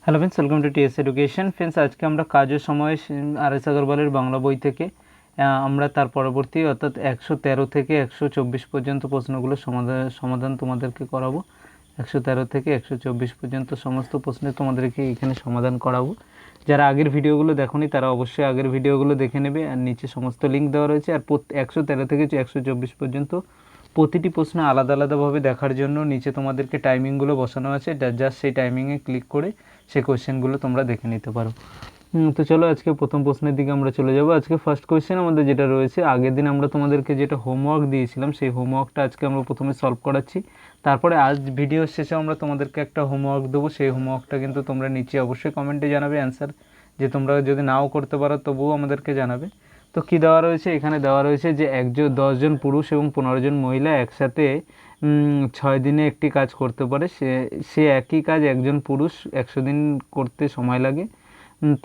Hello friends, welcome to TS education. Friends, আজকে আমরা কাজ ও সময় আর.এস. আগরওয়ালের বাংলা বই থেকে আমরা তার পরবর্তী অর্থাৎ 113 থেকে 124 পর্যন্ত প্রশ্নগুলো সমাধান তোমাদেরকে করাবো। 113 থেকে 124 পর্যন্ত সমস্ত প্রশ্নের তোমাদেরকে এখানে সমাধান করাবো। যারা আগের ভিডিওগুলো দেখোনি তারা অবশ্যই আগের ভিডিওগুলো দেখে নেবে, আর নিচে সমস্ত লিঙ্ক দেওয়া রয়েছে। আর 113 থেকে 124 পর্যন্ত প্রতিটি প্রশ্ন আলাদা আলাদাভাবে দেখার জন্য নিচে তোমাদেরকে টাইমিংগুলো বসানো আছে, জাস্ট সেই টাইমিংয়ে ক্লিক করে সেই কোয়েশ্চেনগুলো তোমরা দেখে নিতে পারো। তো চলো আজকে প্রথম প্রশ্নের দিকে আমরা চলে যাব। আজকে ফার্স্ট কোয়েশ্চেন আমাদের যেটা রয়েছে, আগের দিন আমরা তোমাদেরকে যেটা হোমওয়ার্ক দিয়েছিলাম সেই হোমওয়ার্কটা আজকে আমরা প্রথমে সলভ করাচ্ছি। তারপরে আজ ভিডিওর শেষে আমরা তোমাদেরকে একটা হোমওয়ার্ক দেবো। সেই হোমওয়ার্কটা কিন্তু তোমরা নিচে অবশ্যই কমেন্টে জানাবে অ্যান্সার, যে তোমরা যদি নাও করতে পারো তবুও আমাদেরকে জানাবে। তো কী দেওয়া রয়েছে এখানে? দেওয়া রয়েছে যে 10 জন পুরুষ এবং 15 জন মহিলা একসাথে 6 দিনে একটি কাজ করতে পারে। সে একই কাজ একজন পুরুষ 100 দিন করতে সময় লাগে,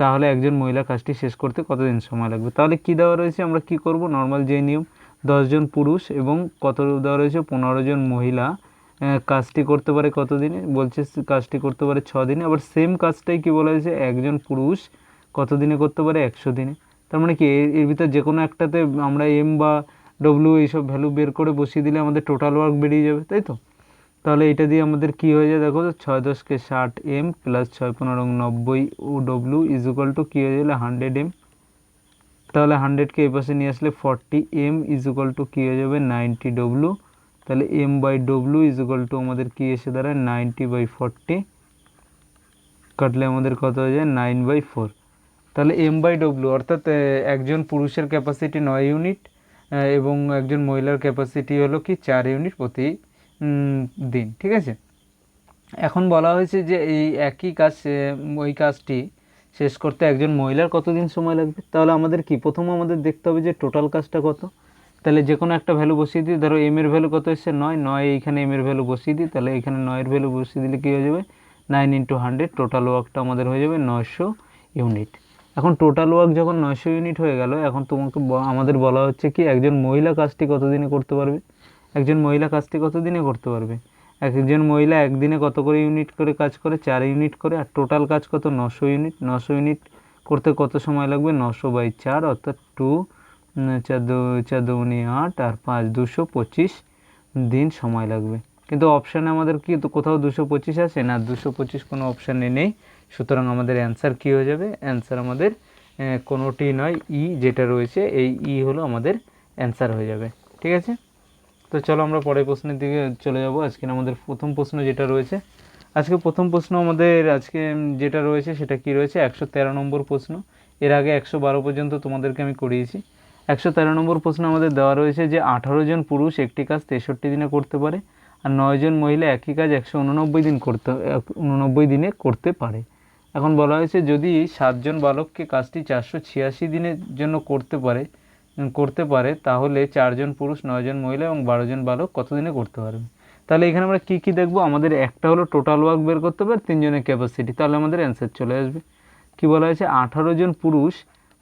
তাহলে একজন মহিলা কাজটি শেষ করতে কতদিন সময় লাগবে? তাহলে কি দেওয়া রয়েছে, আমরা কি করব? নর্মাল যে নিয়ম, 10 জন পুরুষ এবং কত দেওয়া রয়েছে 15 জন মহিলা কাজটি করতে পারে কত দিনে? বলছে কাজটি করতে পারে 6 দিনে। আবার সেম কাজটাই কি বলা হয়েছে, একজন পুরুষ কত দিনে করতে পারে? 100 দিনে। তার মানে কি এর ভিতর যে কোনো একটাতে আমরা এম বা ডব্লিউ এইসব ভ্যালু বের করে বসিয়ে দিলে আমাদের টোটাল ওয়ার্ক বেরিয়ে যাবে, তাই তো? তাহলে এটা দিয়ে আমাদের কি হয়ে যায় দেখো, 6 10 কে 60 এম প্লাস 6 15 90 ও ডব্লিউ ইজ ইকুয়াল টু কী হয়ে গেলে 100 এম। তাহলে 100কে এই পাশে নিয়ে আসলে 40 এম ইজ ইকুয়াল টু কী হয়ে যাবে 90 ডব্লিউ। তাহলে M by W is equal to আমাদের কী এসে দাঁড়ায় 90/40, কাটলে আমাদের কত হয়ে যায় 9/4। তাহলে এম বাই ডব্লিউ অর্থাৎ একজন পুরুষের ক্যাপাসিটি 9 ইউনিট এবং একজন মহিলার ক্যাপাসিটি হলো কি 4 ইউনিট প্রতি দিন, ঠিক আছে? এখন বলা হয়েছে যে এই একই কাজ ওই কাজটি শেষ করতে একজন মহিলার কতদিন সময় লাগবে। তাহলে আমাদের কি প্রথম আমাদের দেখতে হবে যে টোটাল কাজটা কত। তাহলে যে কোনো একটা ভ্যালু বসিয়ে দিই, ধরো এম এর ভ্যালু কত এসছে 9, এইখানে এম এর ভ্যালু বসিয়ে দিই, তাহলে এখানে 9 এর ভ্যালু বসিয়ে দিলে কী হয়ে যাবে 9 × 100, টোটাল ওয়ার্কটা আমাদের হয়ে যাবে 900 ইউনিট। এখন টোটাল ওয়ার্ক যখন 900 ইউনিট হয়ে গেল, এখন তোমাকে আমাদের বলা হচ্ছে কি একজন মহিলা কাজটি কত দিনে করতে পারবে। একজন মহিলা কাজটি কত দিনে করতে পারবে? একজন মহিলা একদিনে কত করে ইউনিট করে কাজ করে? 4 ইউনিট করে। আর টোটাল কাজ কত? 900 ইউনিট। 900 ইউনিট করতে কত সময় লাগবে? 900/4 অর্থাৎ 2 4 2 8 আর 5 225 দিন সময় লাগবে। কিন্তু অপশানে আমাদের কি কোথাও 225 আছে না? 225 কোনো অপশানে নেই। সুতরাং আমাদের অ্যান্সার কী হয়ে যাবে? অ্যান্সার আমাদের কোনোটি নয়, ই যেটা রয়েছে এই ই হলো আমাদের অ্যান্সার হয়ে যাবে, ঠিক আছে? তো চলো আমরা পরের প্রশ্নের দিকে চলে যাব। আজকে আমাদের প্রথম প্রশ্ন যেটা রয়েছে, আজকে প্রথম প্রশ্ন আমাদের আজকে যেটা রয়েছে সেটা কি রয়েছে? 113 নম্বর প্রশ্ন। এর আগে 112 পর্যন্ত তোমাদেরকে আমি করিয়েছি। 113 নম্বর প্রশ্ন আমাদের দেওয়া রয়েছে যে 18 জন পুরুষ একটি কাজ 63 দিনে করতে পারে, আর 9 জন মহিলা একই কাজ 189 দিনে করতে পারে। এখন বলা হয়েছে যদি 7 জন বালককে কাজটি 486 দিনের জন্য করতে পারে তাহলে 4 জন পুরুষ, 9 জন মহিলা এবং 12 জন বালক কত দিনে করতে পারবে। তাহলে এখানে আমরা কী কী দেখব? আমাদের একটা হলো টোটাল ওয়ার্ক বের করতে হবে, 3 জনের ক্যাপাসিটি, তাহলে আমাদের অ্যান্সার চলে আসবে। কি বলা হয়েছে? 18 জন পুরুষ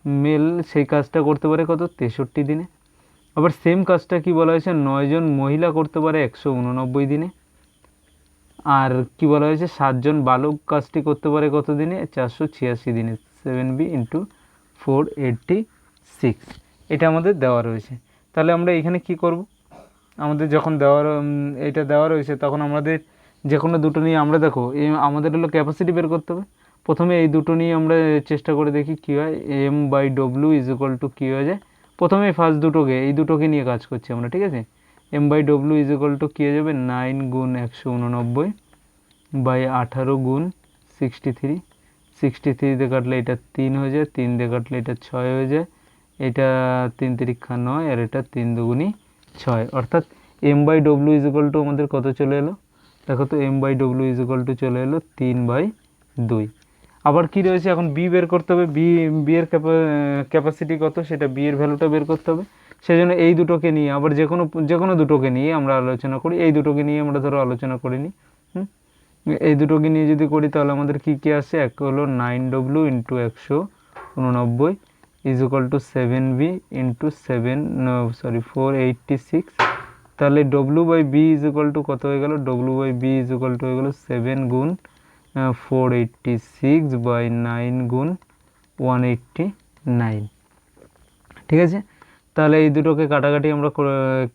মেল সেই কাজটা করতে পারে কত? 63 দিনে। আবার সেম কাজটা কি বলা হয়েছে? 9 জন মহিলা করতে পারে 189 দিনে। আর কি বলা হয়েছে? 7 জন বালক কাজটি করতে পারে কত দিনে? 486 দিনে। 7b × 486 এটা আমাদের দেওয়া রয়েছে। তাহলে আমরা এখানে কি করব? আমাদের যখন এটা দেওয়া রয়েছে তখন আমাদের যে কোনো দুটো নিয়ে আমরা দেখো আমাদের হলো ক্যাপাসিটি বের করতে হবে। প্রথমে এই দুটো নিয়ে আমরা চেষ্টা করে দেখি কী হয়। M by W is equal to কী হয়ে যায়? প্রথমে ফার্স্ট এই দুটোকে নিয়ে কাজ করছি আমরা, ঠিক আছে? M by W is equal to কী হয়ে যাবে 9 × 189 বাই 18 × 63। 63 দিয়ে কাটলে এটা 3 হয়ে যায়, 3 দিয়ে কাটলে এটা 6 হয়ে যায়, এটা 3 × 3 = 9 আর এটা 3 × 2 = 6। অর্থাৎ M by W is equal to আমাদের কত চলে এলো? দেখো তো M by W is equal to চলে এলো 3/2। আবার কি রয়েছে? এখন বি বের করতে হবে। বি এর ক্যাপাসিটি কত সেটা বি এর ভ্যালুটা বের করতে হবে। সেজন্য এই দুটোকে নিয়ে আবার যে কোনো দুটোকে নিয়ে আমরা আলোচনা করি। এই দুটোকে নিয়ে আমরা ধরো আলোচনা করিনি। এই দুটোকে নিয়ে যদি করি তাহলে আমাদের কি কি আসে? এক হলো 9w × 189 is equal two 7b × 486। তাহলে w/b ইজ ইকুয়াল টু কত হয়ে গেল? w/b ইজ ইকুয়াল টু হয়ে গেল 7 × 486/9 × 189, ঠিক আছে। তাহলে এই দুটোকে কাটাকাটি আমরা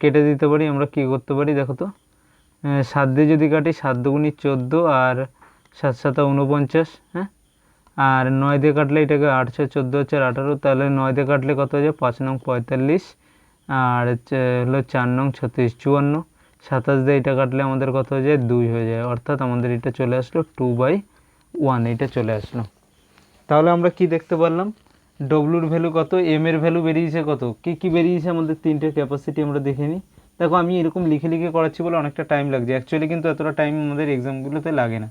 কেটে দিতে পারি। আমরা কী করতে পারি দেখো তো, 7 দিয়ে যদি কাটি 7 দুগুণি 14 আর 7 7 49, হ্যাঁ, আর 9 দিয়ে কাটলে এটাকে 8 6 14 হচ্ছে 18, তাহলে 9 দিয়ে কাটলে কত হয়ে যায় 5 নং 45 আর হলো 4 নং 36 54, 27 দিয়ে এটা কাটলে আমাদের কত হয়ে যায় 2 হয়ে যায়, অর্থাৎ আমাদের এটা চলে আসলো 2/1, এটা চলে আসলো। তাহলে আমরা কি দেখতে পারলাম, ডব্লুর ভ্যালু কত, এম এর ভ্যালু বেরিয়েছে কত, কি বেরিয়েছে আমাদের তিনটে ক্যাপাসিটি আমরা দেখে নিই। দেখো আমি এরকম লিখে লিখে করাচ্ছি বলে অনেকটা টাইম লাগছে, অ্যাকচুয়ালি কিন্তু এতটা টাইম আমাদের এক্সামগুলোতে লাগে না।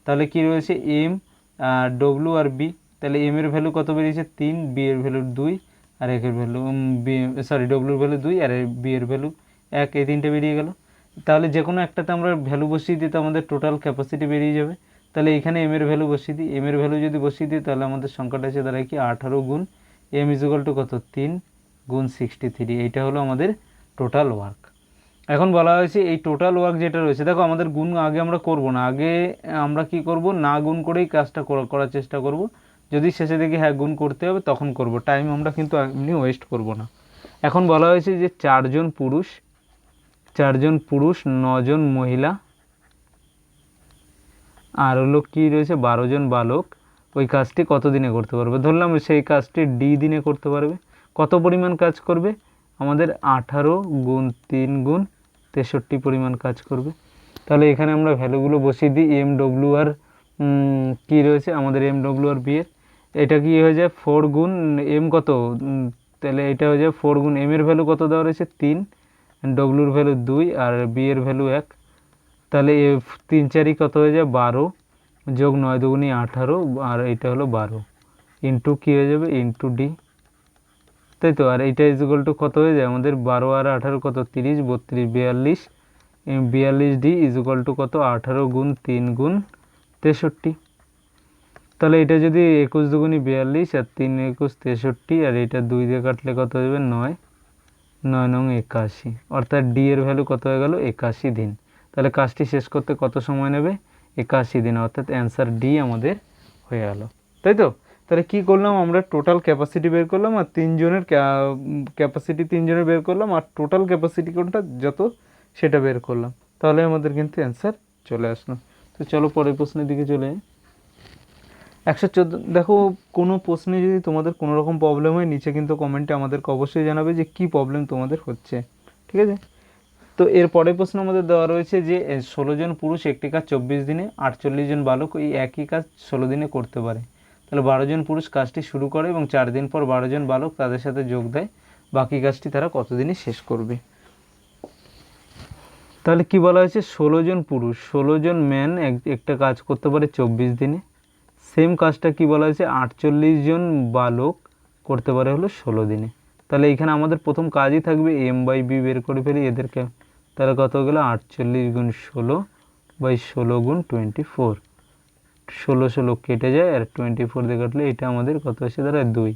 তাহলে কি রয়েছে এম, ডব্লু আর বি। তাহলে এম এর ভ্যালু কত বেরিয়েছে 3, বি এর ভ্যালু 2 আর একের ভ্যালু ডব্লুর ভ্যালু 2 আর বি এর ভ্যালু 1, এই তিনটে বেরিয়ে গেল। তাহলে যে কোনো একটাতে আমরা ভ্যালু বসিয়ে দিই তো আমাদের টোটাল ক্যাপাসিটি বেরিয়ে যাবে। তাহলে এখানে এম এর ভ্যালু বসিয়ে দিই, এম এর ভ্যালু যদি বসিয়ে দিই তাহলে আমাদের সংখ্যাটা এসে দাঁড়ায় কি 18 গুণ এম ইজুয়াল টু কত 3 গুণ 63, এইটা হলো আমাদের টোটাল ওয়ার্ক। এখন বলা হয়েছে এই টোটাল ওয়ার্ক যেটা রয়েছে, দেখো আমাদের গুণ আগে আমরা করব না, আগে আমরা কি করব না গুণ করেই কাজটা করার চেষ্টা করব। যদি শেষে দেখি হ্যাঁ গুণ করতে হবে তখন করব, টাইম আমরা কিন্তু এমনি ওয়েস্ট করব না। এখন বলা হয়েছে যে 4 জন পুরুষ 9 জন মহিলা আর হলো কী রয়েছে 12 জন বালক ওই কাজটি কত দিনে করতে পারবে। ধরলাম সেই কাজটি ডি দিনে করতে পারবে। কত পরিমাণ কাজ করবে, আমাদের 18 গুণ 3 গুণ 63 পরিমাণ কাজ করবে। তাহলে এখানে আমরা ভ্যালুগুলো বসিয়ে দিই, এম ডব্লিউ আর কী রয়েছে আমাদের এম ডব্লিউ আর বি এর, এটা কি হয়ে যায় 4 গুণ এম কত, তাহলে এটা হয়ে যায় 4 গুণ এম এর ভ্যালু কত দেওয়া রয়েছে 3, ডব্লিউর ভ্যালু 2 আর বি এর ভ্যালু 1। তাহলে 3 4 কত হয়ে যায় 12 যোগ 9 দুগুণি 18 আর এটা হলো 12 ইন্টু কী হয়ে যাবে ইন্টু ডি, তাই তো। আর এইটা ইজুয়াল টু কত হয়ে যায় আমাদের 12 আর 18 কত 30 32 42 ডি ইজুয়াল টু কত 18 গুণ 3 গুণ 63। তাহলে এটা যদি 21 দুগুণি 42 আর 3 21 63 আর এটা 2 দিয়ে কাটলে কত হয়ে যাবে 9 9 81, অর্থাৎ ডি এর ভ্যালু কত হয়ে গেল 81 দিন। তাহলে কাজটি শেষ করতে কত সময় নেবে 81 দিন, অর্থাৎ অ্যান্সার ডি আমাদের হয়ে গেল, তাই তো। তাহলে কি করলাম আমরা টোটাল ক্যাপাসিটি বের করলাম আর 3 জনের ক্যাপাসিটি 3 জনের বের করলাম আর টোটাল ক্যাপাসিটি কোনটা যত সেটা বের করলাম, তাহলে আমাদের কিন্তু অ্যান্সার চলে আসলো। তো চলো পরের প্রশ্নের দিকে চলে যাই। 114 দেখো কোনো প্রশ্নে যদি তোমাদের কোনো রকম প্রবলেম হয় নিচে কিন্তু কমেন্টে আমাদেরকে অবশ্যই জানাবে যে কী প্রবলেম তোমাদের হচ্ছে, ঠিক আছে। তো এর পরের প্রশ্ন আমাদের দেওয়া রয়েছে যে 16 জন পুরুষ একটি কাজ 24 দিনে 48 জন বালক এই একই কাজ 16 দিনে করতে পারে। তাহলে 12 জন পুরুষ কাজটি শুরু করে এবং 4 দিন পর 12 জন বালক তাদের সাথে যোগ দেয়, বাকি কাজটি তারা কতদিনে শেষ করবে। তাহলে কি বলা হয়েছে 16 জন পুরুষ 16 জন ম্যান একটা কাজ করতে পারে 24 দিনে, সেম কাজটা কি বলা হয়েছে 48 জন বালক করতে পারে হলো 16 দিনে। তাহলে এইখানে আমাদের প্রথম কাজই থাকবে এম বাই বি বের করে ফেলি এদেরকে, তাহলে কত গেলো 48 গুণ 16 বাই 16 গুণ 24, 16 16 কেটে যায় আর 24 দিয়ে কাটলে এটা আমাদের কত এসে দাঁড়ায় 2,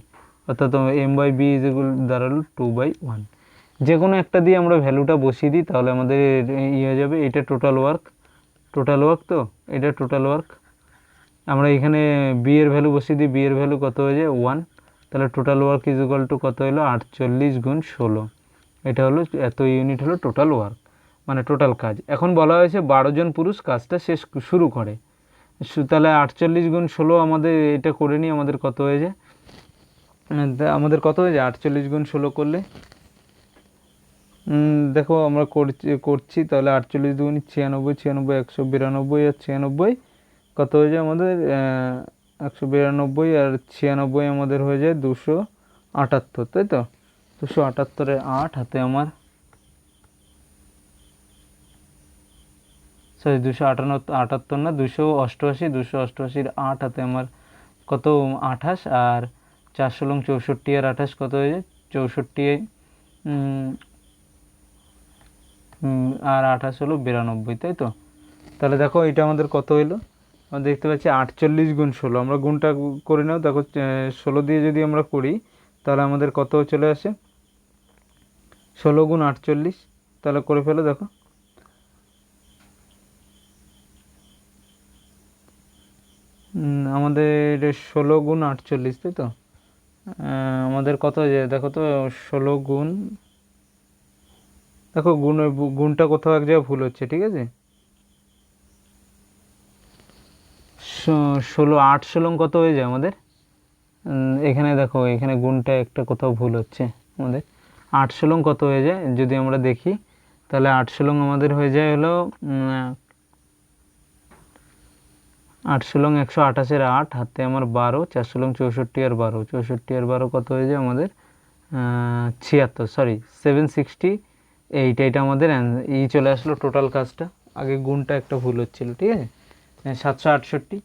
অর্থাৎ এম বাই বি ইজুয়াল দাঁড়ালো 2/1। যে কোনো একটা দিয়ে আমরা ভ্যালুটা বসিয়ে দিই তাহলে আমাদের হয়ে যাবে, এটা টোটাল ওয়ার্ক তো এটা টোটাল ওয়ার্ক। আমরা এখানে বি এর ভ্যালু বসিয়ে দিই, বি এর ভ্যালু কত হয়ে যায় 1, তাহলে টোটাল ওয়ার্ক ইজুয়াল টু কত হলো 48 গুণ 16, এটা হলো এত ইউনিট হলো টোটাল ওয়ার্ক মানে টোটাল কাজ। এখন বলা হয়েছে 12 জন পুরুষ কাজটা শুরু করে, তাহলে 48 গুণ 16 আমাদের এটা করে নিই, আমাদের কত হয়ে যায় 48 গুণ 16 করলে দেখো আমরা করছি তাহলে 48 দুগুণি 96 96 192 আর 96 কত হয়ে যায় আমাদের 192 আর 96 আমাদের হয়ে যায় 278, তাই তো। 278 8 হাতে আমার 278 না 288, 288 8 হাতে আমার কত 28 আর 4 16 64 আর 28 কত হয়ে যায় 64 আর 28 হলো 92, তাই তো। তাহলে দেখো এটা আমাদের কত হইলো, আমরা দেখতে পাচ্ছি 48 গুণ 16, আমরা গুণটা করে নাও দেখো 16 দিয়ে যদি আমরা করি তাহলে আমাদের কত চলে আসে 16 গুণ 48, তাহলে করে ফেলো দেখো আমাদের 16 × 48, তাই তো? আমাদের কত হয়ে যায় দেখো তো, 16 গুণ, দেখো গুণটা কোথাও এক জায়গায় ভুল হচ্ছে, ঠিক আছে? 8 ষোলং কত হয়ে যায় আমাদের? এখানে দেখো, এখানে গুণটা একটা কোথাও ভুল হচ্ছে আমাদের। 8 ষোলং কত হয়ে যায় যদি আমরা দেখি, তাহলে 8 ষোলং আমাদের হয়ে যায় হলো 8 ষোলং 128-এর 8, হাতে আমার 12, 4 ষোলং 64 আর 12, 64 আর 12 কত হয়ে যায় আমাদের? 76, সরি 768, এইটা আমাদের চলে আসলো টোটাল কাজটা। আগে গুণটা একটা ভুল হচ্ছিল, ঠিক আছে? 768,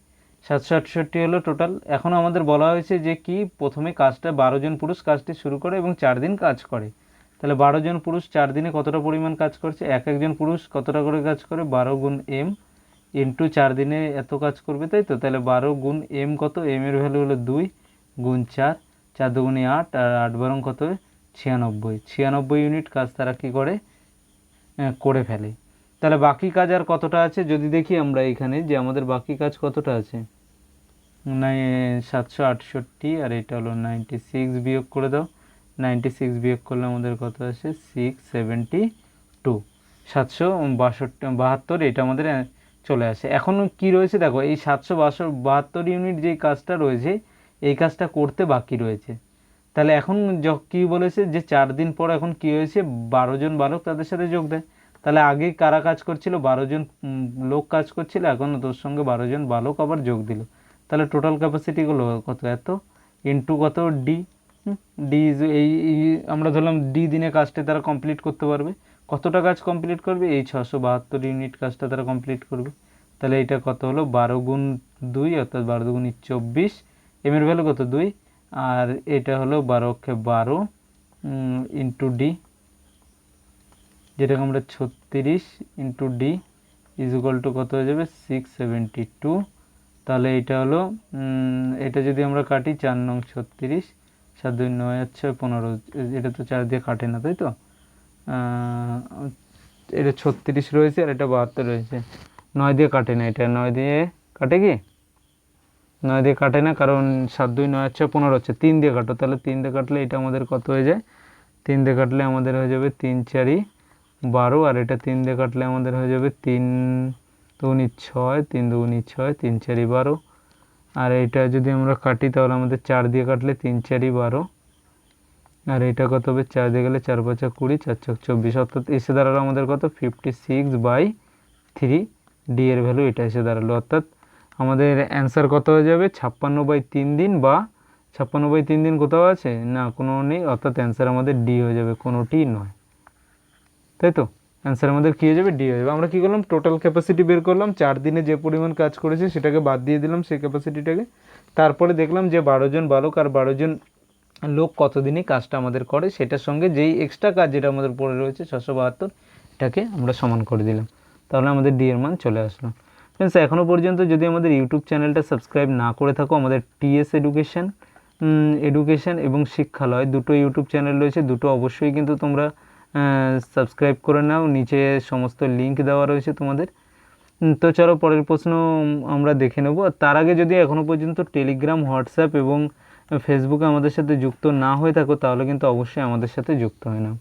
768 হলো টোটাল। এখন আমাদের বলা হয়েছে যে কি, প্রথমে কাজটা 12 জন পুরুষ কাজটি শুরু করে এবং 4 দিন কাজ করে। তাহলে 12 জন পুরুষ 4 দিনে কতটা পরিমাণ কাজ করছে, এক একজন পুরুষ কতটা করে কাজ করে, 12 গুণ m ইন্টু 4 দিনে এত কাজ করবে, তাই তো? তাহলে 12 গুণ m কত, m এর ভ্যালু হলো 2 গুণ 4, 4 দুগুণে 8, আর 8 বারং কত, 96, 96 ইউনিট কাজ তারা কী করে, করে ফেলে। তাহলে বাকি কাজ আর কতটা আছে যদি দেখি আমরা এখানে, যে আমাদের বাকি কাজ কতটা আছে, 768, আর এটা হলো 96, বিয়োগ করে দাও। 96 বিয়োগ করলে আমাদের কত আসে, 672, 772, এটা আমাদের চলে আসে। এখন কি রয়েছে দেখো, এই 772 ইউনিট যেই কাজটা রয়েছে, এই কাজটা করতে বাকি রয়েছে। তাহলে এখন কি বলেছে যে 4 দিন পর এখন কি হয়েছে, 12 জন বালক তাদের সাথে যোগ দেয়। তাহলে আগে কারা কাজ করছিল, 12 জন লোক কাজ করছিল, এখন তোর সঙ্গে 12 জন বালক আবার যোগ দিল। তাহলে টোটাল ক্যাপাসিটিগুলো কত, এত ইন্টু কত, ডি। ডি এই আমরা ধরলাম ডি দিনে কাজটা তারা কমপ্লিট করতে পারবে। কতটা কাজ কমপ্লিট করবে, এই 672 ইউনিট কাজটা তারা কমপ্লিট করবে। তাহলে এটা কত হলো, 12 গুণ 2, অর্থাৎ 12 দুগুণ 24, এম এর ভ্যালু কত, 2, আর এটা হলো 12 ইন্টু ডি, যেটাকে আমরা 36 ইন্টু ডি ইজুকাল টু কত হয়ে যাবে, 672। তাহলে এটা হলো, এটা যদি আমরা কাটি, 4 নং 36, 7 2 9 আর 6 15, এটা তো 4 দিয়ে কাটে না, তাই তো? এটা 36 রয়েছে আর এটা 72 রয়েছে, 9 দিয়ে কাটে না, এটা 9 দিয়ে কাটে কি, 9 দিয়ে কাটে না, কারণ 7 2 9 আর 6 15 হচ্ছে, 3 দিয়ে কাটো। তাহলে 3 দিয়ে কাটলে এটা আমাদের কত হয়ে যায়, 3 দিয়ে কাটলে আমাদের হয়ে যাবে 3 4 12, আর এটা 3 দিয়ে কাটলে আমাদের হয়ে যাবে 3 দুগুণি 6, 3 দুগুণি 6, 3 4 12, আর এটা যদি আমরা কাটি তাহলে আমাদের 4 দিয়ে কাটলে 3 4 12, আর এটা কত হবে, 4 দিয়ে গেলে 4 5 20, 4 6 24, অর্থাৎ এসে দাঁড়ালো আমাদের কত, 56/3, ডি এর ভ্যালু এটা এসে দাঁড়ালো। অর্থাৎ আমাদের অ্যান্সার কত হয়ে যাবে, 56/3 দিন, বা 56/3 দিন কোথাও আছে না, কোনো নেই, অর্থাৎ অ্যান্সার আমাদের ডি হয়ে যাবে, কোনোটি নয়, তাই তো? অ্যান্সার আমাদের কী হয়ে যাবে, ডি হয়ে যাবে। আমরা কী করলাম, টোটাল ক্যাপাসিটি বের করলাম, 4 দিনে যে পরিমাণ কাজ করেছে সেটাকে বাদ দিয়ে দিলাম সেই ক্যাপাসিটিটাকে, তারপরে দেখলাম যে 12 জন বালক আর 12 জন লোক কতদিনে কাজটা আমাদের করে, সেটার সঙ্গে যেই এক্সট্রা কাজ যেটা আমাদের পড়ে রয়েছে 672, এটাকে আমরা সমান করে দিলাম। তাহলে আমাদের ডি এর মান চলে আসলো। ফ্রেন্ডস, এখনও পর্যন্ত যদি আমাদের ইউটিউব চ্যানেলটা সাবস্ক্রাইব না করে থাকো, আমাদের টিএস এডুকেশন এবং শিক্ষালয় দুটো ইউটিউব চ্যানেল রয়েছে, দুটো অবশ্যই কিন্তু তোমরা সাবস্ক্রাইব করে নাও, নিচে সমস্ত লিঙ্ক দেওয়া রয়েছে তোমাদের। তো চলো পরের প্রশ্ন আমরা দেখে নেব। তার আগে যদি এখনও পর্যন্ত টেলিগ্রাম, হোয়াটসঅ্যাপ এবং ফেসবুকে আমাদের সাথে যুক্ত না হয়ে থাকো, তাহলে কিন্তু অবশ্যই আমাদের সাথে যুক্ত হয়ে নাও।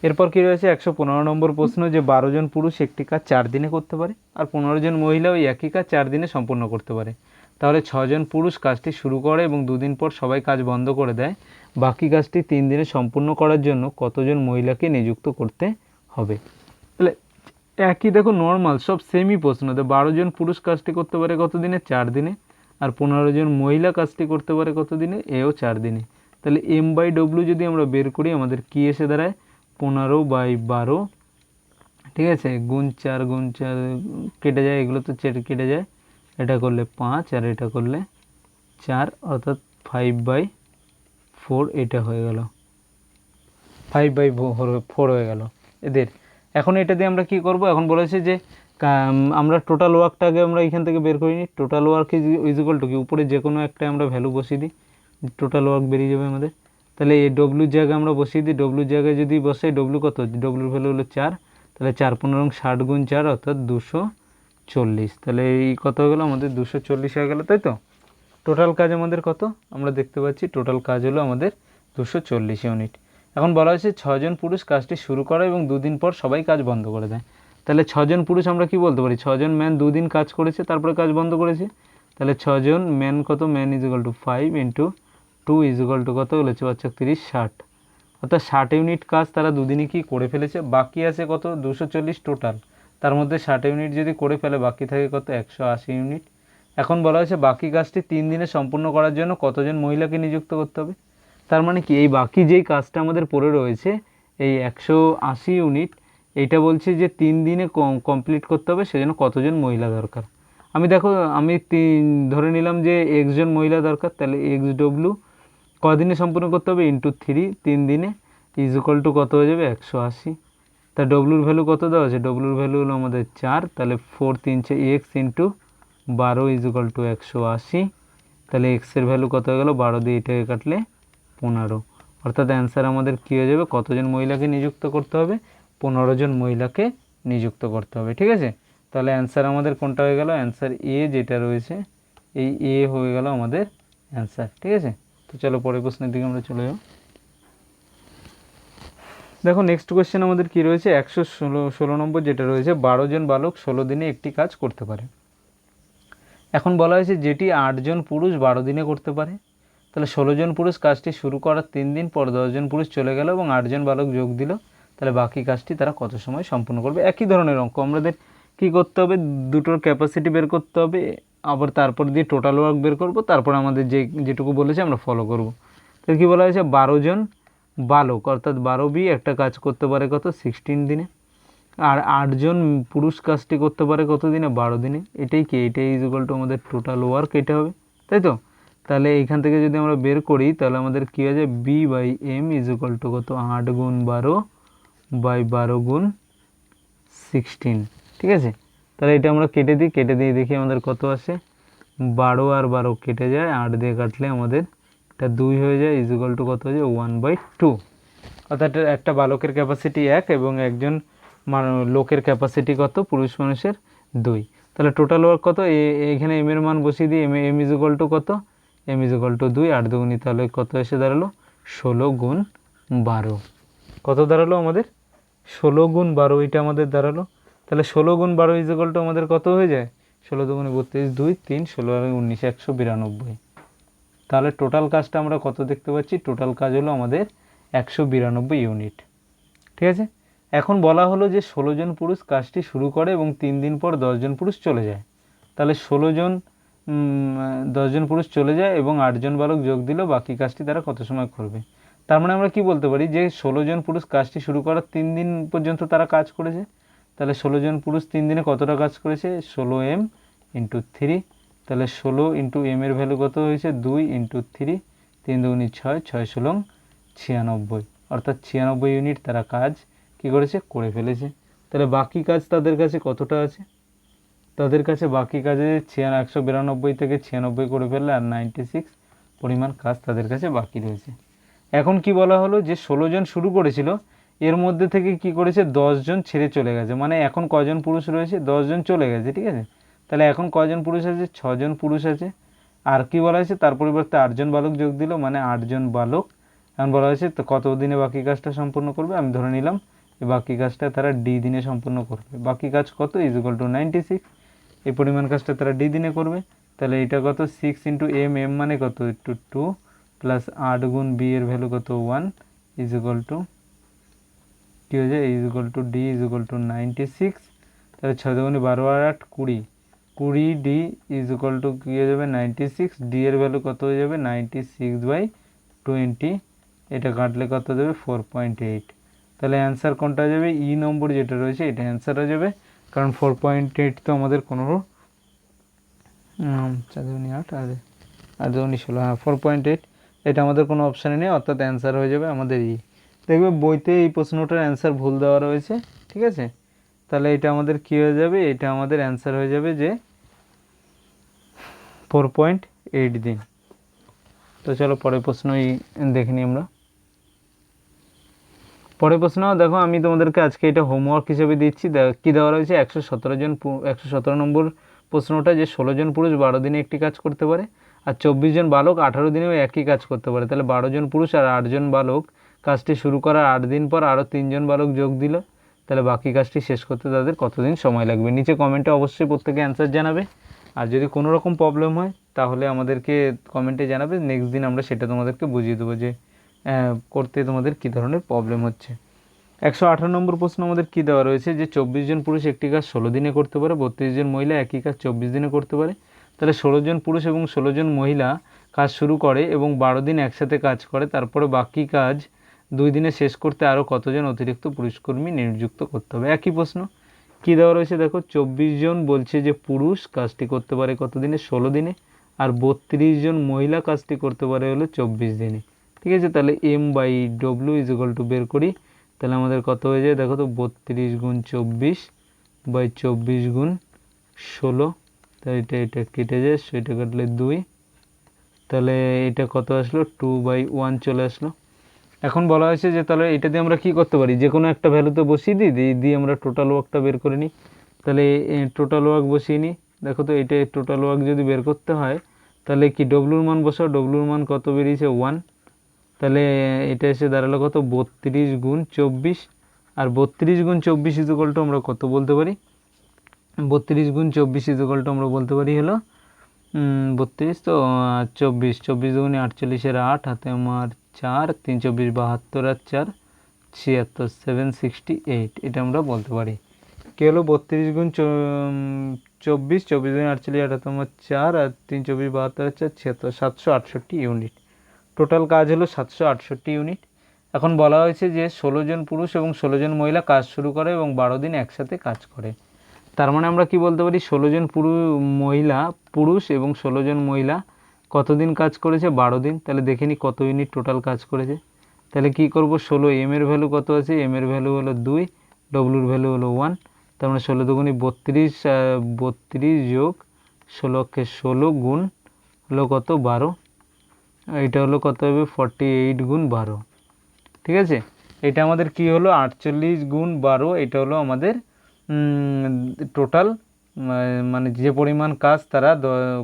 এরপর কী রয়েছে, 115 নম্বর প্রশ্ন, যে 12 জন পুরুষ একটি কাজ 4 দিনে করতে পারে আর 15 জন মহিলা ওই একই কাজ 4 দিনে সম্পূর্ণ করতে পারে। তাহলে 6 জন পুরুষ কাজটি শুরু করে এবং 2 দিন পর সবাই কাজ বন্ধ করে দেয়। বাকি কাজটি 3 দিনে সম্পূর্ণ করার জন্য কতজন মহিলাকে নিযুক্ত করতে হবে? তাহলে একই দেখো, নর্মাল সব সেমই প্রশ্ন। তো 12 জন পুরুষ কাজটি করতে পারে কত দিনে, 4 দিনে, আর 15 জন মহিলা কাজটি করতে পারে কত দিনে, এও 4 দিনে। তাহলে m/w যদি আমরা বের করি, আমাদের কি এসে দাঁড়ায়, 15/12, ঠিক আছে, গুণ 4 কেটে যায়, এগুলো তো কেটে যায়, এটা করলে 5 আর এটা করলে 4, অর্থাৎ 5/4, এটা হয়ে গেল 5/4 হয়ে গেল এদের। এখন এটা দিয়ে আমরা কি করব, এখন বলেছে যে আমরা টোটাল ওয়ার্কটাকে আমরা এখান থেকে বের করি নি। Total work is equal two কি, উপরে যে কোনো একটা আমরা ভ্যালু বসিয়ে দিই, টোটাল ওয়ার্ক বেরিয়ে যাবে আমাদের। তাহলে এই ডব্লিউর জায়গায় আমরা বসিয়ে দিই, ডব্লিউর জায়গায় যদি বসাই, ডব্লিউ কত, ডব্লিউর ভ্যালু হলো 4, তাহলে 4 15 60 গুণ 4, অর্থাৎ 40, তাহলে এই কত হয়ে গেলো আমাদের 240 হয়ে গেল, তাই তো। টোটাল কাজ আমাদের কত আমরা দেখতে পাচ্ছি, টোটাল কাজ হলো আমাদের 240 ইউনিট। এখন বলা হয়েছে 6 জন পুরুষ কাজটি শুরু করে এবং 2 দিন পর সবাই কাজ বন্ধ করে দেয়। তাহলে 6 জন পুরুষ আমরা কি বলতে পারি, 6 জন ম্যান 2 দিন কাজ করেছে তারপরে কাজ বন্ধ করেছে। তাহলে 6 জন ম্যান কত, man is equal two 5 into 2 is equal two কত হলো 4 30 60, অর্থাৎ 60 ইউনিট কাজ তারা দুদিনই কি করে ফেলেছে। বাকি আছে কত 240 টোটাল, তার মধ্যে 60 ইউনিট যদি করে ফেলে বাকি থাকে কত 180 ইউনিট। এখন বলা হয়েছে বাকি কাজটি 3 দিনে সম্পূর্ণ করার জন্য কতজন মহিলাকে নিযুক্ত করতে হবে। তার মানে কি এই বাকি যেই কাজটা আমাদের পড়ে রয়েছে এই 180 ইউনিট, এইটা বলছে যে 3 দিনে কমপ্লিট করতে হবে, সেজন্য কতজন মহিলা দরকার। আমি দেখো আমি ধরে নিলাম যে একজন মহিলা দরকার, তাহলে XW কদিনে সম্পূর্ণ করতে হবে ইন্টু 3, 3 দিনে ইজ ইকুয়াল টু কত হয়ে যাবে 180। তা ডব্লুর ভ্যালু কত দেওয়া আছে, ডব্লুর ভ্যালু হলো আমাদের 4, তাহলে 4 3 X into 12 is equal two 180, তাহলে এক্সের ভ্যালু কত হয়ে গেল 12 দিয়ে এটাকে কাটলে 15, অর্থাৎ অ্যান্সার আমাদের কী হয়ে যাবে, কতজন মহিলাকে নিযুক্ত করতে হবে, 15 জন মহিলাকে নিযুক্ত করতে হবে। ঠিক আছে, তাহলে অ্যান্সার আমাদের কোনটা হয়ে গেল, অ্যান্সার এ যেটা রয়েছে এই এ হয়ে গেল আমাদের অ্যান্সার। ঠিক আছে, তো চলো পরের প্রশ্নের দিকে আমরা চলে যাব। দেখো নেক্সট কোয়েশ্চেন আমাদের কি রয়েছে, 116 নম্বর যেটা রয়েছে, 12 জন বালক 16 দিনে একটি কাজ করতে পারে। এখন বলা হয়েছে যেটি 8 জন পুরুষ 12 দিনে করতে পারে। তাহলে 16 জন পুরুষ কাজটি শুরু করার 3 দিন পর 10 জন পুরুষ চলে গেল এবং 8 জন বালক যোগ দিল, তাহলে বাকি কাজটি তারা কত সময় সম্পূর্ণ করবে। একই ধরনের অঙ্ক আমাদের কী করতে হবে, দুটোর ক্যাপাসিটি বের করতে হবে, আবার তারপর দিয়ে টোটাল ওয়ার্ক বের করব, তারপর আমাদের যেটুকু বলেছে আমরা ফলো করব। তাহলে কী বলা হয়েছে, 12 জন বালক অর্থাৎ 12B একটা কাজ করতে পারে কত 16 দিনে, আর 8 জন পুরুষ কাজটি করতে পারে কত দিনে 12 দিনে। এটাই কি, এটাই ইজ ইকুয়াল টু আমাদের টোটাল ওয়ার্ক, এটা হবে, তাই তো। তাহলে এইখান থেকে যদি আমরা বের করি তাহলে আমাদের কী হয়ে যায়, B/M ইজ ইকুয়াল টু কত 8 গুণ 12 বাই 12 গুণ 16। ঠিক আছে, তাহলে এটা আমরা কেটে দিয়ে দেখি আমাদের কত আসে, 12 আর 12 কেটে যায়, 8 দিয়ে কাটলে আমাদের এটা 2 হয়ে যায়, ইজ ইকুয়াল টু কত হয়ে যায় 1/2, অর্থাৎ একটা বালকের ক্যাপাসিটি 1 এবং একজন লোকের ক্যাপাসিটি কত পুরুষ মানুষের 2। তাহলে টোটাল ওয়ার্ক কত, এখানে এম এর মান বসিয়ে দিই, এম ইজ ইকুয়াল টু কত, এম ইজ ইকুয়াল টু 2, 8 দুগুণি তাহলে কত এসে দাঁড়ালো 16 গুণ 12, কত দাঁড়ালো আমাদের 16 গুণ 12, এটা আমাদের দাঁড়ালো। তাহলে 16 গুণ 12 ইজ ইকুয়াল টু আমাদের কত হয়ে যায়, 16 দুগুণে 32, 2 3 16 আর 19 192। তাহলে টোটাল কাজটা আমরা কত দেখতে পাচ্ছি, টোটাল কাজ হলো আমাদের 192 ইউনিট। ঠিক আছে, এখন বলা হলো যে 16 জন পুরুষ কাজটি শুরু করে এবং 3 দিন পর 10 জন পুরুষ চলে যায়। তাহলে 10 জন পুরুষ চলে যায় এবং 8 জন বালক যোগ দিল, বাকি কাজটি তারা কত সময় করবে। তার মানে আমরা কি বলতে পারি যে 16 জন পুরুষ কাজটি শুরু করার 3 দিন পর্যন্ত তারা কাজ করেছে। তাহলে 16 জন পুরুষ 3 দিনে কতটা কাজ করেছে, 16M ইন্টু 3, তাহলে 16 ইন্টু এম এর ভ্যালু কত হয়েছে 2 ইন্টু 3, 3 দুগুণি 6, 6 16 96, অর্থাৎ 96 ইউনিট তারা কাজ কী করেছে, করে ফেলেছে। তাহলে বাকি কাজ তাদের কাছে কতটা আছে, তাদের কাছে বাকি কাজে 192 থেকে 96 করে ফেললে আর 96 পরিমাণ কাজ তাদের কাছে বাকি রয়েছে। এখন কি বলা হলো যে 16 জন শুরু করেছিল, এর মধ্যে থেকে কি করেছে 10 জন ছেড়ে চলে গেছে, মানে এখন কজন পুরুষ রয়েছে 10 জন চলে গেছে। ঠিক আছে, তাহলে এখন কজন পুরুষ আছে, 6 জন পুরুষ আছে। আর কি বলা হয়েছে, তার পরিবর্তে 8 জন বালক যোগ দিল, মানে 8 জন বালক। এখন বলা হয়েছে তো কত দিনে বাকি কাজটা সম্পূর্ণ করবে, আমি ধরে নিলাম এই বাকি কাজটা তারা ডি দিনে সম্পূর্ণ করবে। বাকি কাজ কত, ইজ ইকুয়াল টু 96, এই পরিমাণ কাজটা তারা ডি দিনে করবে। তাহলে এটা কত 6 ইন্টু এম, এম মানে কত একটু 2 প্লাস 8 গুণ বি এর ভ্যালু কত 1 ইজ ইকুয়াল টু কী হয়ে যায়, is equal two D is equal two 96। তাহলে 6 দুগুণে 12 আর 8 20, 20 ডি ইজ ইকুয়াল টু কী হয়ে যাবে 96, ডি এর ভ্যালু কত হয়ে যাবে 96/20, এটা কাটলে কত দেবে 4.8। তাহলে অ্যান্সার কোনটা যাবে, ই নম্বর যেটা রয়েছে এটা অ্যান্সার হয়ে যাবে, কারণ 4.8 তো আমাদের কোনো 4 দুগুণে 8 আর দুগুণে 16, হ্যাঁ 4.8, এটা আমাদের কোনো অপশানে নেই, অর্থাৎ অ্যান্সার হয়ে যাবে আমাদের ই। দেখবে বইতে এই প্রশ্নটার অ্যান্সার ভুল দেওয়া রয়েছে। ঠিক আছে, তাহলে এটা আমাদের কী হয়ে যাবে, এটা আমাদের অ্যান্সার হয়ে যাবে যে 4.8 দিন। তো চলো পরের প্রশ্নই দেখে নিই আমরা। পরের প্রশ্ন দেখো, আমি তোমাদেরকে আজকে এটা হোমওয়ার্ক হিসেবে দিচ্ছি। কী দেওয়া রয়েছে, 117 নম্বর প্রশ্নটা, যে 16 জন পুরুষ 12 দিনে একটি কাজ করতে পারে, আর 24 জন বালক 18 দিনেও একই কাজ করতে পারে। তাহলে 12 জন পুরুষ আর 8 জন বালক কাজটি শুরু করার 8 দিন পর আরও 3 জন বালক যোগ দিল, তাহলে বাকি কাজটি শেষ করতে তাদের কতদিন সময় লাগবে? নিচে কমেন্টে অবশ্যই প্রত্যেকে অ্যান্সার জানাবে। আর যদি কোনো রকম প্রবলেম হয় তাহলে আমাদেরকে কমেন্টে জানাবে, নেক্সট দিন আমরা সেটা তোমাদেরকে বুঝিয়ে দেবো যে করতে তোমাদের কী ধরনের প্রবলেম হচ্ছে। 118 নম্বর প্রশ্ন আমাদের কী দেওয়া রয়েছে, যে 24 জন পুরুষ একটি কাজ 16 দিনে করতে পারে, 32 জন মহিলা একই কাজ 24 দিনে করতে পারে। তাহলে 16 জন পুরুষ এবং 16 জন মহিলা কাজ শুরু করে এবং 12 দিন একসাথে কাজ করে, তারপরে বাকি কাজ 2 দিনে শেষ করতে আরও কতজন অতিরিক্ত পুরুষকর্মী নিযুক্ত করতে হবে? একই প্রশ্ন কী দেওয়া রয়েছে দেখো, 24 জন বলছে যে পুরুষ কাজটি করতে পারে কত দিনে, 16 দিনে, আর 32 জন মহিলা কাজটি করতে পারে হলো 24 দিনে। ঠিক আছে, তাহলে M/W বের করি, তাহলে আমাদের কত হয়ে যায় দেখো তো, 32 গুণ 24/24 গুণ 16, তাই এটা কেটে যায়, সেটা কাটলে 2, তাহলে এটা কত আসলো, 2/1 চলে আসলো। এখন বলা হয়েছে যে তাহলে এটা দিয়ে আমরা কী করতে পারি, যে কোনো একটা ভ্যালুতে বসিয়ে দিয়ে আমরা টোটাল ওয়ার্কটা বের করে নিই। তাহলে টোটাল ওয়ার্ক বসিয়ে নিই, দেখো তো এটা টোটাল ওয়ার্ক যদি বের করতে হয় তাহলে কি ডব্লুর মান বসাও, ডব্লুর মান কত বেরিয়েছে 1, তাহলে এটা এসে দাঁড়ালো কত, 32 গুণ 24, আর 32 গুণ 24 ইকুয়াল টু আমরা কত বলতে পারি, 32 গুণ 24 ইকুয়াল টু আমরা বলতে পারি হলো 32, তো 24 দুগুণে 48 8, হাতে আমার 4, 3 24 72 আর 4 76, 768, এটা আমরা বলতে পারি। কী হলো, 32 গুণ 24, 24 দুগুণে 48, হাতে আমার 4 আর 3 24 72 আর 4 76, 768 ইউনিট। টোটাল কাজ হলো 768 ইউনিট। এখন বলা হয়েছে যে 16 জন পুরুষ এবং 16 জন মহিলা কাজ শুরু করে এবং 12 দিন একসাথে কাজ করে। তার মানে আমরা কি বলতে পারি, 16 জন পুরুষ এবং 16 জন মহিলা কতদিন কাজ করেছে, 12 দিন। তাহলে দেখে নিই কত ইউনিট টোটাল কাজ করেছে। তাহলে কি করব, 16, এম এর ভ্যালু কত আছে, এম এর ভ্যালু হলো 2, ডব্লুর ভ্যালু হলো 1, তার মানে 16 দুগুণে 32 যোগ 16কে 16 গুণ হলো কত 12, এটা হলো কত হবে 48 গুণ 12। ঠিক আছে, এটা আমাদের কি হলো 48 গুণ 12, এটা হলো আমাদের টোটাল, মানে যে পরিমাণ কাজ তারা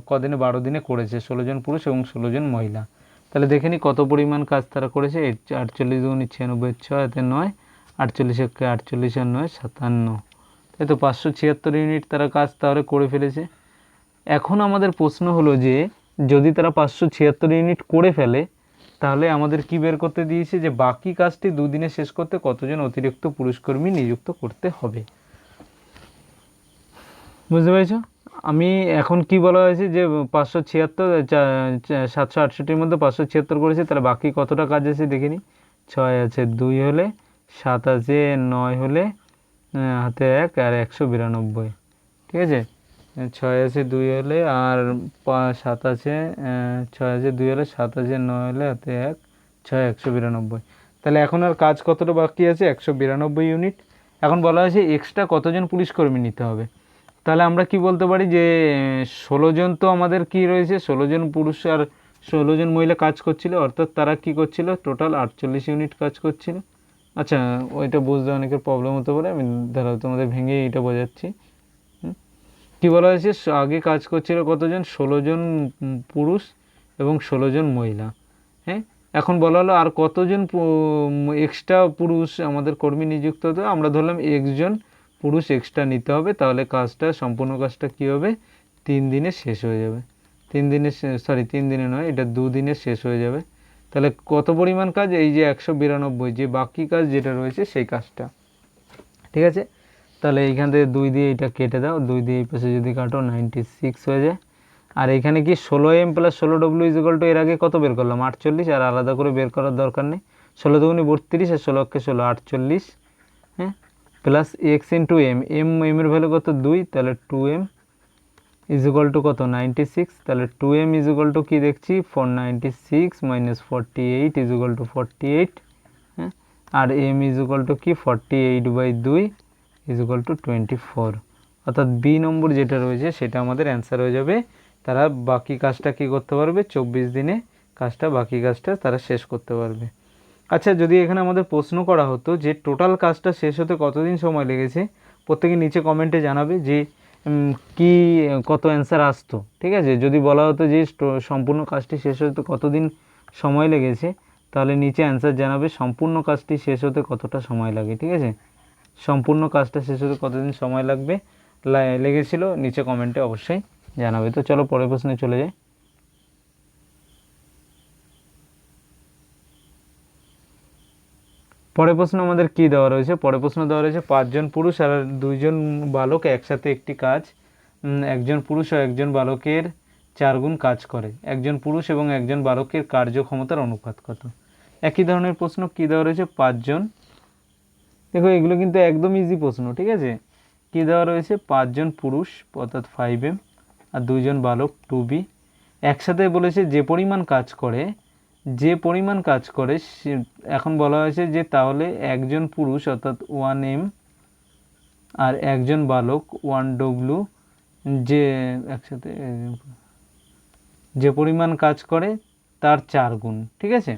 কদিনে 12 দিনে করেছে, 16 জন পুরুষ এবং 16 জন মহিলা। তাহলে দেখে নিই কত পরিমাণ কাজ তারা করেছে। 48 গুণ 96, 6 হাতে 9, 48 একে 48 আর 9 57, তাই তো 576 ইউনিট তারা কাজ তাহলে করে ফেলেছে। এখন আমাদের প্রশ্ন হলো যে যদি তারা 576 ইউনিট করে ফেলে তাহলে আমাদের কি বের করতে দিয়েছে, যে বাকি কাজটি 2 দিনে শেষ করতে কতজন অতিরিক্ত পুরুষকর্মী নিযুক্ত করতে হবে। বুঝতে পেরেছো? আমি এখন কি বলা হয়েছে, যে 576, 768-র মধ্যে 576 করেছে, তাহলে বাকি কতটা কাজ আছে দেখে নিই। 6 আছে 2 হলে, 7 আছে 9 হলে, হাতে 1 আর 192। ঠিক আছে, 6 আছে 2 হলে আর 7 আছে, 6 আছে 2 হলে, 7 আছে 9 হলে, হাতে 1, 6 192। তাহলে এখন আর কাজ কতটা বাকি আছে, 192 ইউনিট। এখন বলা হয়েছে এক্সট্রা কতজন পুলিশকর্মী নিতে হবে। তাহলে আমরা কি বলতে পারি, যে 16 জন তো আমাদের কি রয়েছে, 16 জন পুরুষ আর 16 জন মহিলা কাজ করছিল, অর্থাৎ তারা কি করছিল, টোটাল 48 ইউনিট কাজ করছিল। আচ্ছা, ওইটা বুঝতে অনেকের প্রবলেম হতে পারে, আমি দাঁড়াও তোমাদের ভেঙে এটা বোঝাচ্ছি। কি বলা হয়েছে, আগে কাজ করছিল কতজন, 16 জন পুরুষ এবং 16 জন মহিলা। হ্যাঁ, এখন বলা হলো আর কতজন এক্সট্রা পুরুষ আমাদের কর্মী নিযুক্ত হতে হবে। আমরা ধরলাম 1 জন পুরুষ এক্সট্রা নিতে হবে, তাহলে সম্পূর্ণ কাজটা কী হবে, 3 দিনে শেষ হয়ে যাবে। 3 দিনে নয়, এটা 2 দিনে শেষ হয়ে যাবে। তাহলে কত পরিমাণ কাজ, এই যে 192, যে বাকি কাজ যেটা রয়েছে সেই কাজটা। ঠিক আছে, তাহলে এইখান থেকে 2 দিয়ে এটা কেটে দাও, 2 দিয়ে এই পাশে যদি কাটো 96 হয়ে যায়। আর এখানে কি 16m + 16w এর আগে কত বের করলাম, 48, আর আলাদা করে বের করার দরকার নেই। 16 দুগুণে 32 আর 16 কে 16, 48, হ্যাঁ, প্লাস এক্স ইন্টু এম, এর ভ্যালু কত 2, তাহলে 2m কত 96, তাহলে 2m কি দেখছি 496 - 48 48, হ্যাঁ, আর m কি 48/2 24, অর্থাৎ বি নম্বর যেটা রয়েছে সেটা আমাদের অ্যান্সার হয়ে যাবে। তারা বাকি কাজটা কি করতে পারবে, 24 দিনে বাকি কাজটা তারা শেষ করতে পারবে। আচ্ছা, যদি এখানে আমাদের প্রশ্ন করা হতো যে টোটাল কাজটা শেষ হতে কতদিন সময় লেগেছে, প্রত্যেকে নিচে কমেন্টে জানাবে যে কি কত অ্যান্সার আসতো। ঠিক আছে, যদি বলা হতো যে সম্পূর্ণ কাজটি শেষ হতে কতদিন সময় লেগেছে, তাহলে নিচে অ্যান্সার জানাবে সম্পূর্ণ কাজটি শেষ হতে কতটা সময় লাগে। ঠিক আছে, সম্পূর্ণ কাজটা শেষ হতে কতদিন সময় লাগবে লেগেছিল, নিচে কমেন্টে অবশ্যই জানাবে। তো চলো পরের প্রশ্নে চলে যাই। পরের প্রশ্ন আমাদের কি দেওয়া রয়েছে? পরের প্রশ্ন দেওয়া রয়েছে 5 জন পুরুষ আর 2 জন বালক একসাথে একটি কাজ একজন পুরুষ ও একজন বালকের 4 গুণ কাজ করে। একজন পুরুষ এবং একজন বালকের কার্যক্ষমতার অনুপাত কত? একই ধরনের প্রশ্ন কি দেওয়া রয়েছে? 5 জন। দেখো এগুলো কিন্তু একদম ইজি প্রশ্ন। ঠিক আছে, কি দেওয়া রয়েছে? 5 জন পুরুষ অর্থাৎ 5m আর 2 জন বালক 2b একসাথে বলেছে যে পরিমাণ কাজ করে, এখন বলা হয়েছে যে তাহলে একজন পুরুষ অর্থাৎ 1m আর একজন বালক 1w যে একসাথে যে পরিমাণ কাজ করে তার 4 গুণ। ঠিক আছে,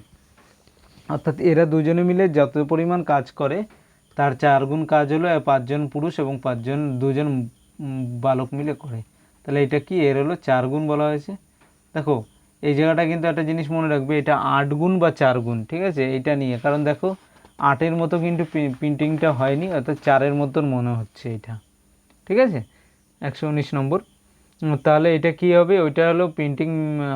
অর্থাৎ এরা দুজনে মিলে যত পরিমাণ কাজ করে তার 4 গুণ কাজ হলো 5 জন পুরুষ এবং 2 জন বালক মিলে করে। তাহলে এটা কি? এর হলো 4 গুণ বলা হয়েছে। দেখো এই জায়গাটা কিন্তু একটা জিনিস মনে রাখবে, এটা 8 গুণ বা 4 গুণ। ঠিক আছে, এইটা নিয়ে, কারণ দেখো 8-এর মতো কিন্তু প্রিন্টিংটা হয়নি, অর্থাৎ 4-এর মতন মনে হচ্ছে এটা। ঠিক আছে, 119 নম্বর। তাহলে এটা কি হবে? ওইটা হলো প্রিন্টিং,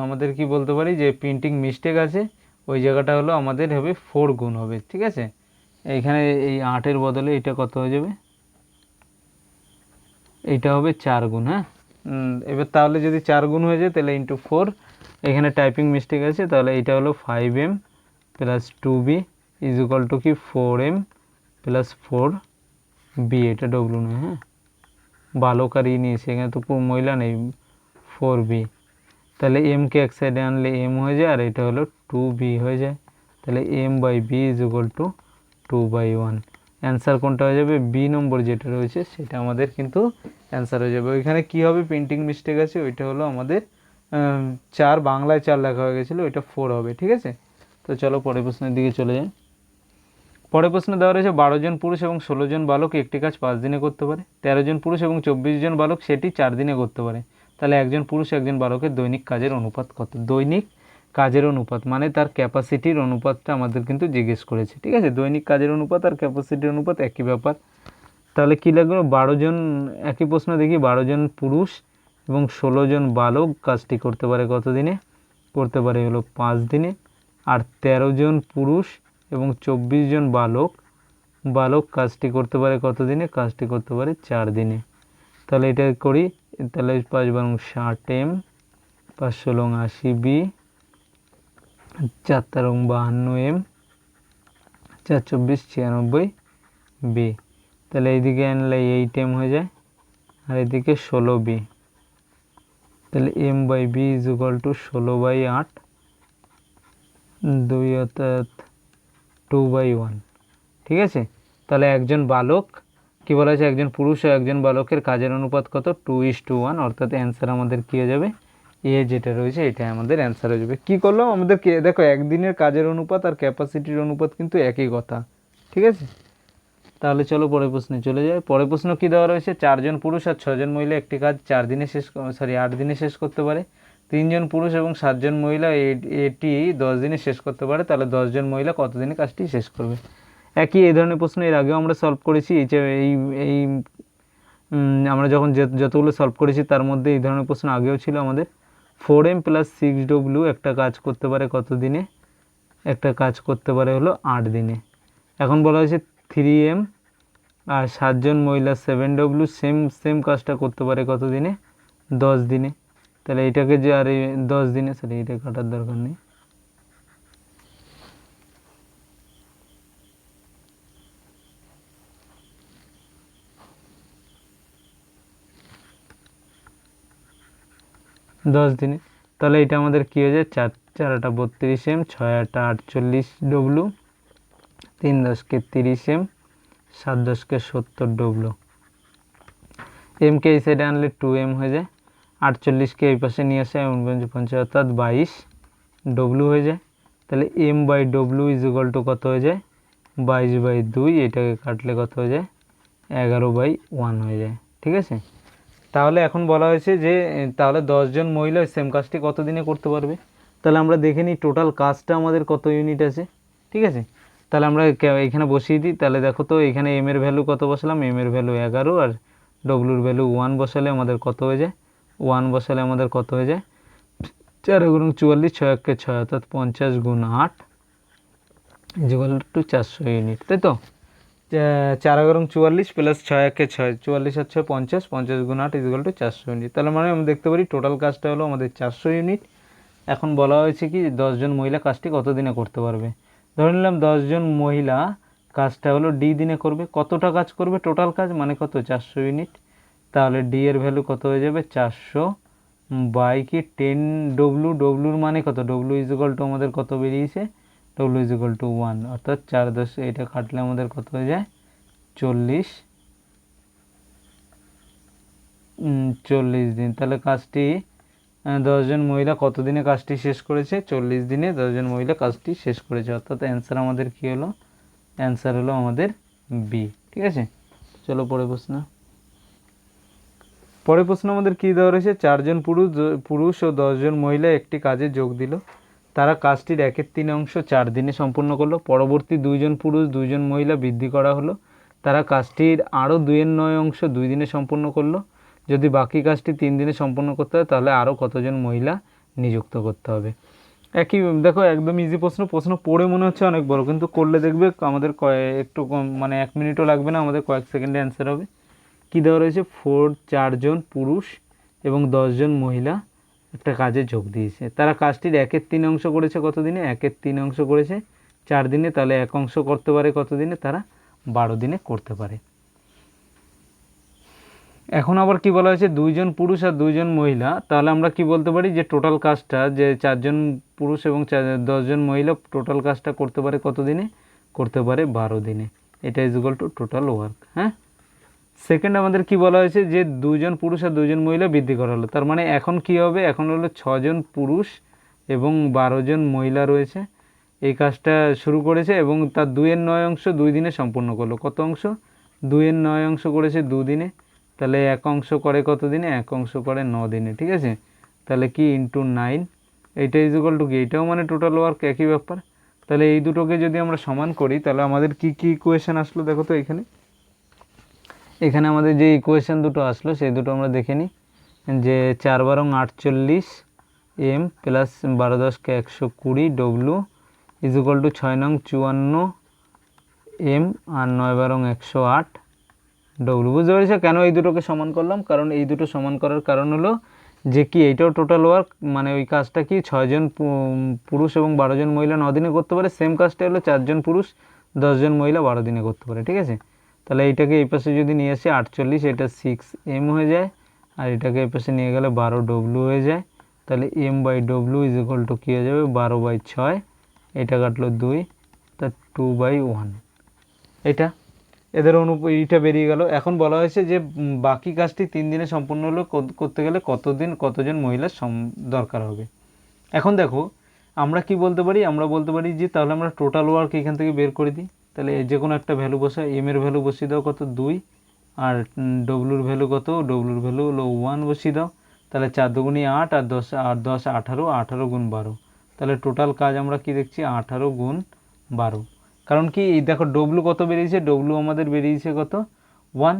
আমাদের কি বলতে পারি যে প্রিন্টিং মিস্টেক আছে, ওই জায়গাটা হলো আমাদের হবে 4 গুণ হবে। ঠিক আছে, এইখানে এই 8-এর বদলে এটা কত হয়ে যাবে? এইটা হবে 4 গুণ। হ্যাঁ, এবার তাহলে যদি 4 গুণ হয়ে যায় তাহলে ইন্টু 4, এখানে টাইপিং মিস্টেক আছে, তাহলে এইটা হলো 5m plus 2b is equal two কি 4m প্লাস 4b, এটা ডব্লু নয়। হ্যাঁ, বালক আর নিয়েছে, এখানে তো মহিলা নেই, 4b। তাহলে এমকে এক সাইডে আনলে এম হয়ে যায় আর এটা হলো 2b হয়ে যায়। তাহলে m/b is equal two 2/1। Answer কোনটা হয়ে যাবে? বি নম্বর যেটা রয়েছে সেটা আমাদের কিন্তু অ্যান্সার হয়ে যাবে। ওইখানে কি হবে? প্রিন্টিং মিস্টেক আছে, ওইটা হলো আমাদের 4, বাংলায় 4 লেখা হয়ে গেছিলো, ওইটা 4 হবে। ঠিক আছে, তো চলো পরের প্রশ্নের দিকে চলে যাই। পরের প্রশ্ন দেওয়া রয়েছে 12 জন পুরুষ এবং 16 জন বালক একটি কাজ 5 দিনে করতে পারে। 13 জন পুরুষ এবং 24 জন বালক সেটি 4 দিনে করতে পারে। তাহলে একজন পুরুষ একজন বালকের দৈনিক কাজের অনুপাত কত? দৈনিক কাজের অনুপাত মানে তার ক্যাপাসিটির অনুপাতটা আমাদের কিন্তু জিজ্ঞেস করেছে। ঠিক আছে, দৈনিক কাজের অনুপাত আর ক্যাপাসিটির অনুপাত একই ব্যাপার। তাহলে কী লাগলো? 12 জন, একই প্রশ্ন দেখি, 12 জন পুরুষ এবং 16 জন বালক কাজটি করতে পারে কত দিনে? করতে পারে হলো 5 দিনে। আর 13 জন পুরুষ এবং 24 জন বালক কাজটি করতে পারে কত দিনে? কাজটি করতে পারে 4 দিনে। তাহলে এটা করি, তাহলে 5 × 60m, 5 × 80b, 4 × 52m, 4 × 24 96b। তাহলে এইদিকে আনলে 8m হয়ে যায় আর এদিকে 16b। তাহলে m/b ইজ ইকুয়াল টু 16/8, 2 অর্থাৎ 2/1। ঠিক আছে, তাহলে একজন বালক কি বলা হয়েছে? একজন পুরুষ ও একজন বালকের কাজের অনুপাত কত? 2:1, অর্থাৎ অ্যান্সার আমাদের কী হয়ে যাবে? এ যেটা রয়েছে এটা আমাদের অ্যান্সার হয়ে যাবে। কী করলাম আমাদের? দেখো একদিনের কাজের অনুপাত আর ক্যাপাসিটির অনুপাত কিন্তু একই কথা। ঠিক আছে, তাহলে চলো পরের প্রশ্নে চলে যায়। পরের প্রশ্ন কী দেওয়া রয়েছে? 4 জন পুরুষ আর 6 জন মহিলা একটি কাজ 8 দিনে শেষ করতে পারে। 3 জন পুরুষ এবং 7 জন মহিলা এটি 10 দিনে শেষ করতে পারে। তাহলে 10 জন মহিলা কত দিনে কাজটি শেষ করবে? একই এই ধরনের প্রশ্ন এর আগেও আমরা সলভ করেছি। এই আমরা যখন যতগুলো সলভ করেছি তার মধ্যে এই ধরনের প্রশ্ন আগেও ছিল আমাদের। 4m প্লাস 6w একটা কাজ করতে পারে কত দিনে? একটা কাজ করতে পারে হলো 8 দিনে। এখন বলা হয়েছে 3m আর 7 জন মহিলা 7w সেম কাজটা করতে পারে কত দিনে? 10 দিনে। তাহলে এটাকে যে আর 10 দিনে, সরি এটা কাটার দরকার নেই। দশ দিনে। তাহলে এটা আমাদের কী হয়ে যায়? 4 × 8 = 32m, 6 × 8 = 48w, 3 × 10 = 30m, 7 × 10 = 70w। এমকে এই সাইডে আনলে 2m হয়ে যায়, 48কে এই পাশে নিয়ে আসে 49 অর্থাৎ 22w হয়ে যায়। তো তাহলে m/w ইজ ইকুয়াল টু কত হয়ে যায় 22/2, এটাকে কাটলে কত হয়ে যায় 11/1 হয়ে যায়। ঠিক আছে, তাহলে এখন বলা হয়েছে যে তাহলে 10 জন মহিলা সেম কাজটি কত দিনে করতে পারবে। তাহলে আমরা দেখে নিই টোটাল কাজটা আমাদের কত ইউনিট আছে। ঠিক আছে, তাহলে আমরা এখানে বসিয়ে দিই। তাহলে দেখো তো এখানে এম এর ভ্যালু কত বসালাম, এম এর ভ্যালু 11 আর ডব্লুর ভ্যালু 1 বসালে আমাদের কত হয়ে যায়, 1 বসালে আমাদের কত হয়ে যায় 4 গুণ 44, 6 একে 6, অর্থাৎ 50 গুণ 8 ইকুয়াল টু 400 ইউনিট, তাই তো। 4 গুণ 44 প্লাস 6 একে 6, 44 আর 6 50, 50 গুণ 8 ইকুয়াল টু 400 ইউনিট। তাহলে মানে আমরা দেখতে পারি টোটাল কাজটা হলো আমাদের 400 ইউনিট। এখন বলা হয়েছে কি 10 জন মহিলা কাজটি কত দিনে করতে পারবে। ধরে নিলাম 10 জন মহিলা কাজটা হলো ডি দিনে করবে। কতটা কাজ করবে টোটাল কাজ মানে কত 400 ইউনিট। তাহলে ডি এর ভ্যালু কত হয়ে যাবে 400 বাই কি 10 ডব্লু, ডব্লুর মানে কত, ডব্লু ইজ ইকুয়াল টু আমাদের কত বেরিয়েছে, ডব্লু ইজ ইকুয়াল টু 1, অর্থাৎ 4 এটা কাটলে আমাদের কত হয়ে যায় 40 দিন। তাহলে কাজটি 10 জন মহিলা কত দিনে কাজটি শেষ করেছে, 40 দিনে 10 জন মহিলা কাজটি শেষ করেছে, অর্থাৎ অ্যান্সার আমাদের কি হলো, অ্যান্সার হলো আমাদের বি। ঠিক আছে, চলো পরের প্রশ্ন। পরের প্রশ্ন আমাদের কী দেওয়া রয়েছে, 4 জন পুরুষ ও 10 জন মহিলা একটি কাজে যোগ দিল। তারা কাজটির 1/3 অংশ 4 দিনে সম্পূর্ণ করলো। পরবর্তী 2 জন পুরুষ 2 জন মহিলা বৃদ্ধি করা হলো। তারা কাজটির আরও 2/9 অংশ 2 দিনে সম্পূর্ণ করলো। যদি বাকি কাজটি 3 দিনে সম্পন্ন করতে হয় তাহলে আরও কতজন মহিলা নিযুক্ত করতে হবে। একই দেখো, একদম ইজি প্রশ্ন। প্রশ্ন পড়ে মনে হচ্ছে অনেক বড়, কিন্তু করলে দেখবে আমাদের একটু কম, মানে 1 মিনিটও লাগবে না, আমাদের কয়েক সেকেন্ডে অ্যান্সার হবে। কী দেওয়া রয়েছে, 4 জন পুরুষ এবং 10 জন মহিলা একটা কাজে যোগ দিয়েছে। তারা কাজটির 1/3 অংশ করেছে কত দিনে, 1/3 অংশ করেছে 4 দিনে। তাহলে 1 অংশ করতে পারে কত দিনে, তারা 12 দিনে করতে পারে। এখন আবার কি বলা হয়েছে, 2 জন পুরুষ আর 2 জন মহিলা। তাহলে আমরা কি বলতে পারি যে টোটাল কাজটা, যে 4 জন পুরুষ এবং 10 জন মহিলা টোটাল কাজটা করতে পারে কত দিনে, করতে পারে 12 দিনে। এটা is equal two total work. হ্যাঁ, সেকেন্ড আমাদের কি বলা হয়েছে, যে 2 জন পুরুষ আর 2 জন মহিলা বৃদ্ধি করা হলো। তার মানে এখন কি হবে, এখন হলো 6 জন পুরুষ এবং 12 জন মহিলা রয়েছে, এই কাজটা শুরু করেছে এবং তার 2/9 অংশ 2 দিনে সম্পূর্ণ করলো। কত অংশ, 2/9 অংশ করেছে 2 দিনে। তাহলে 1 অংশ করে কত দিনে, 1 অংশ করে 9 দিনে। ঠিক আছে, তাহলে কি ইন্টু 9, এইটা ইজ ইকুয়াল টু কি, এটাও মানে টোটাল ওয়ার্ক, একই ব্যাপার। তাহলে এই দুটোকে যদি আমরা সমান করি তাহলে আমাদের কি কি ইকুয়েশন আসলো দেখো তো। এখানে আমাদের যে ইকুয়েশন দুটো আসলো সেই দুটো আমরা দেখে নিই। যে 4 বারং 48 M plus 12 10 120 W is equal to 6 নং 54 এম আর 9 বারং 108 ডব্লু। বুঝতে পেরেছো কেন এই দুটোকে সমান করলাম? কারণ এই দুটো সমান করার কারণ হলো যে কি এইটাও টোটাল ওয়ার্ক, মানে ওই কাজটা কি 6 জন পুরুষ এবং 12 জন মহিলা 9 দিনে করতে পারে। সেম কাজটা হলো 4 জন পুরুষ 10 জন মহিলা 12 দিনে করতে পারে। ঠিক আছে, তাহলে এইটাকে এই পাশে যদি নিয়ে আসি 48, এটা 6 এম হয়ে যায়, আর এটাকে এই পাশে নিয়ে গেলে 12 ডব্লু হয়ে যায়। তাহলে m/w ইজ ইকুয়াল টু কী হয়ে যাবে 12/6, এটা কাটলো 2, তা 2/1। এটা এদের এইটা বেরিয়ে গেল। এখন বলা হয়েছে যে বাকি কাজটি 3 দিনে সম্পূর্ণ হলো, করতে গেলে কতজন মহিলার দরকার হবে। এখন দেখো আমরা কি বলতে পারি, আমরা বলতে পারি যে তাহলে আমরা টোটাল ওয়ার্ক এখান থেকে বের করে দিই। তাহলে যে কোনো একটা ভ্যালু বসায়, এম এর ভ্যালু বসিয়ে দাও কত 2, আর ডব্লুর ভ্যালু কত, ডব্লুর ভ্যালু হলো 1 বসিয়ে দাও। তাহলে 4 দুগুণি 8 আর 10 8 10 18, 18 গুণ 12। তাহলে টোটাল কাজ আমরা কি দেখছি 18 গুণ 12। কারণ কি এই দেখো ডব্লু কত বেরিয়েছে, ডব্লু আমাদের বেরিয়েছে কত 1,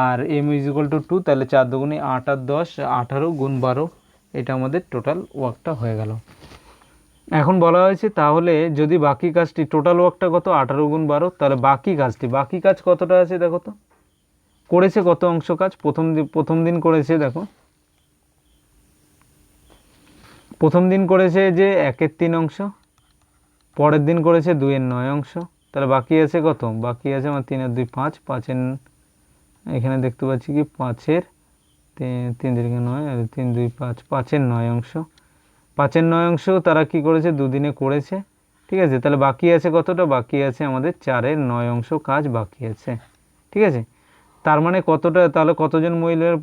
আর এম ইজ ইকুয়াল টু 2। তাহলে 4 দুগুণি 8 আর 10 18 গুণ 12, এটা আমাদের টোটাল ওয়ার্কটা হয়ে গেল। এখন বলা হয়েছে তাহলে যদি বাকি কাজটি, টোটাল ওয়ার্কটা কত 18 গুণ 12, তাহলে বাকি কাজ কতটা আছে দেখো তো, করেছে কত অংশ কাজ। প্রথম দিন করেছে, দেখো প্রথম দিন করেছে যে 1/3 অংশ, পরের দিন করেছে 2/9 অংশ। তাহলে বাকি আছে কত, বাকি আছে আমার 3 আর 2 5, 5 এখানে দেখতে পাচ্ছি কি 5 3 3 9 আর 3 2 5, 5/9 অংশ। 5/9 অংশ তারা কি করেছে, 2 দিনে করেছে। ঠিক আছে, তাহলে বাকি আছে কতটা, বাকি আছে আমাদের 4/9 অংশ কাজ বাকি আছে। ঠিক আছে, তার মানে কতটা, তাহলে কতজন মহিলার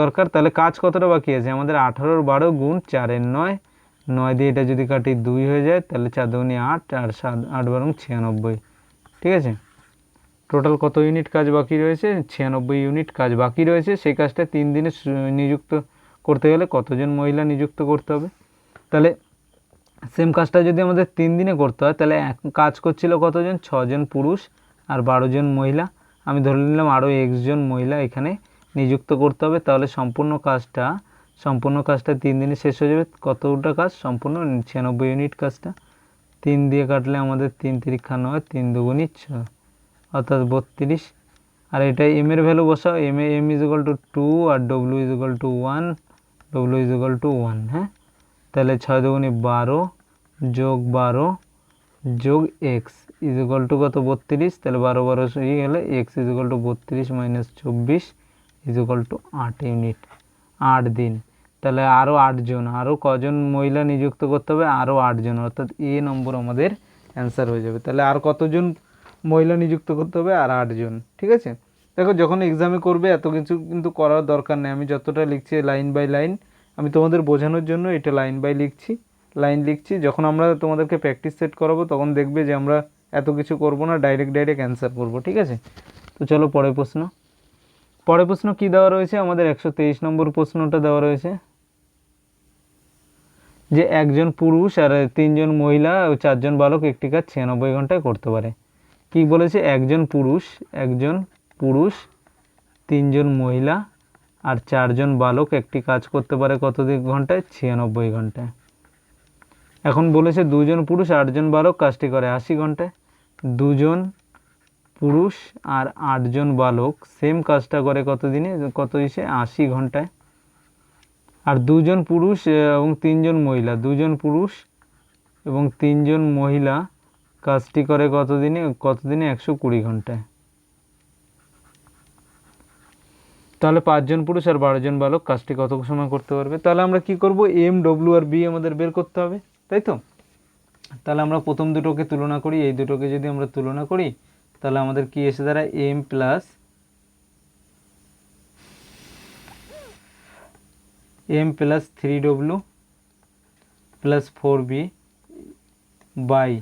দরকার, তাহলে কাজ কতটা বাকি আছে আমাদের 18 12 গুণ 4/9 9 দিয়ে এটা যদি কাটি 2 হয়ে যায়, তাহলে 4 দুগুণে 8 আর 7 8 বারং 96। ঠিক আছে, টোটাল কত ইউনিট কাজ বাকি রয়েছে? 96 ইউনিট কাজ বাকি রয়েছে। সেই কাজটা 3 দিনে নিযুক্ত করতে গেলে কতজন মহিলা নিযুক্ত করতে হবে? তাহলে সেম কাজটা যদি আমাদের 3 দিনে করতে হয়, তাহলে কাজ করছিল কতজন? 6 জন পুরুষ আর 12 জন মহিলা। আমি ধরে নিলাম আরও 1 জন মহিলা এখানে নিযুক্ত করতে হবে। তাহলে সম্পূর্ণ কাজটা 3 দিনে শেষ হয়ে যাবে। কতটা কাজ? সম্পূর্ণ 96 ইউনিট কাজটা। 3 দিয়ে কাটলে আমাদের 3 তিরিক্ষা 9, 3 দুগুণি 6, অর্থাৎ 32। আর এটা এম এর ভ্যালু বসাও। এম ইজ ইকুয়াল টু 2 আর ডব্লিউ ইজ ইকুয়াল টু 1, হ্যাঁ। তাহলে 6 দুগুণি 12 যোগ 12 যোগ এক্স ইজ ইকুয়াল টু কত? 32। তাহলে 12 12 ইয়ে গেলে x is equal two 32 minus 24 is equal two 8 unit, 8 দিন। তাহলে আরও 8 জন, আরও কজন মহিলা নিযুক্ত করতে হবে? আরও 8 জন, অর্থাৎ এ নম্বর আমাদের অ্যান্সার হয়ে যাবে। তাহলে আর কতজন মহিলা নিযুক্ত করতে হবে? আর 8 জন। ঠিক আছে, দেখো যখন এক্সামে করবে এত কিছু কিন্তু করার দরকার নেই। আমি যতটা লিখছি লাইন বাই লাইন, আমি তোমাদের বোঝানোর জন্য এটা লাইন বাই লাইন লিখছি। যখন আমরা তোমাদেরকে প্র্যাকটিস সেট করাবো তখন দেখবে যে আমরা এত কিছু করব না, ডাইরেক্ট অ্যান্সার করবো। ঠিক আছে, তো চলো পরের প্রশ্ন কি দেওয়া রয়েছে আমাদের? 123 নম্বর প্রশ্নটা দেওয়া রয়েছে যে একজন পুরুষ আর 3 জন মহিলা ও 4 জন বালক একটি কাজ 96 ঘন্টায় করতে পারে। কি বলেছে? একজন পুরুষ 3 জন মহিলা আর 4 জন বালক একটি কাজ করতে পারে কত ঘন্টায়? 96 ঘন্টায়। এখন বলেছে 2 জন পুরুষ 8 জন বালক কাজটি করে 80 ঘন্টায়। 2 জন পুরুষ আর 8 জন বালক সেম কাজটা করে কত দিনে? 80 ঘন্টায়। আর 2 জন পুরুষ এবং 3 জন মহিলা, 2 জন পুরুষ এবং 3 জন মহিলা কাজটি করে কত দিনে? 120 ঘন্টায়। তাহলে 5 জন পুরুষ আর 12 জন বালক কাজটি কত সময় করতে পারবে? তাহলে আমরা কি করব? এম, ডব্লিউ আর বি আমাদের বের করতে হবে, তাই তো? তাহলে আমরা প্রথম দুটোকে তুলনা করি। এই দুটোকে যদি আমরা তুলনা করি তাহলে আমাদের কি এসে দাঁড়ায়? M plus 3w plus 4b by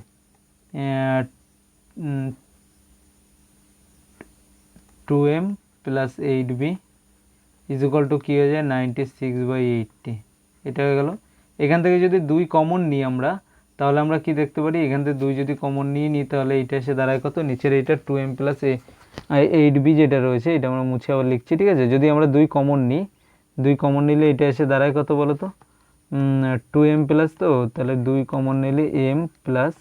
2m plus 8b is equal to কী হয়ে যায়? 96/80। এটা হয়ে গেল। এখান থেকে যদি 2 কমন নিই আমরা, তাহলে আমরা কি দেখতে পারি? এখান থেকে 2 যদি কমন নিই তাহলে এইটা এসে দাঁড়ায় কত? নিচের এইটা 2m প্লাস 8b যেটা রয়েছে এটা আমরা মুছে আবার লিখছি। ঠিক আছে, যদি আমরা 2 কমন নিলে এটা এসে দাঁড়ায় কত বলো তো? 2m প্লাস, তো তাহলে 2 কমন নিলে m প্লাস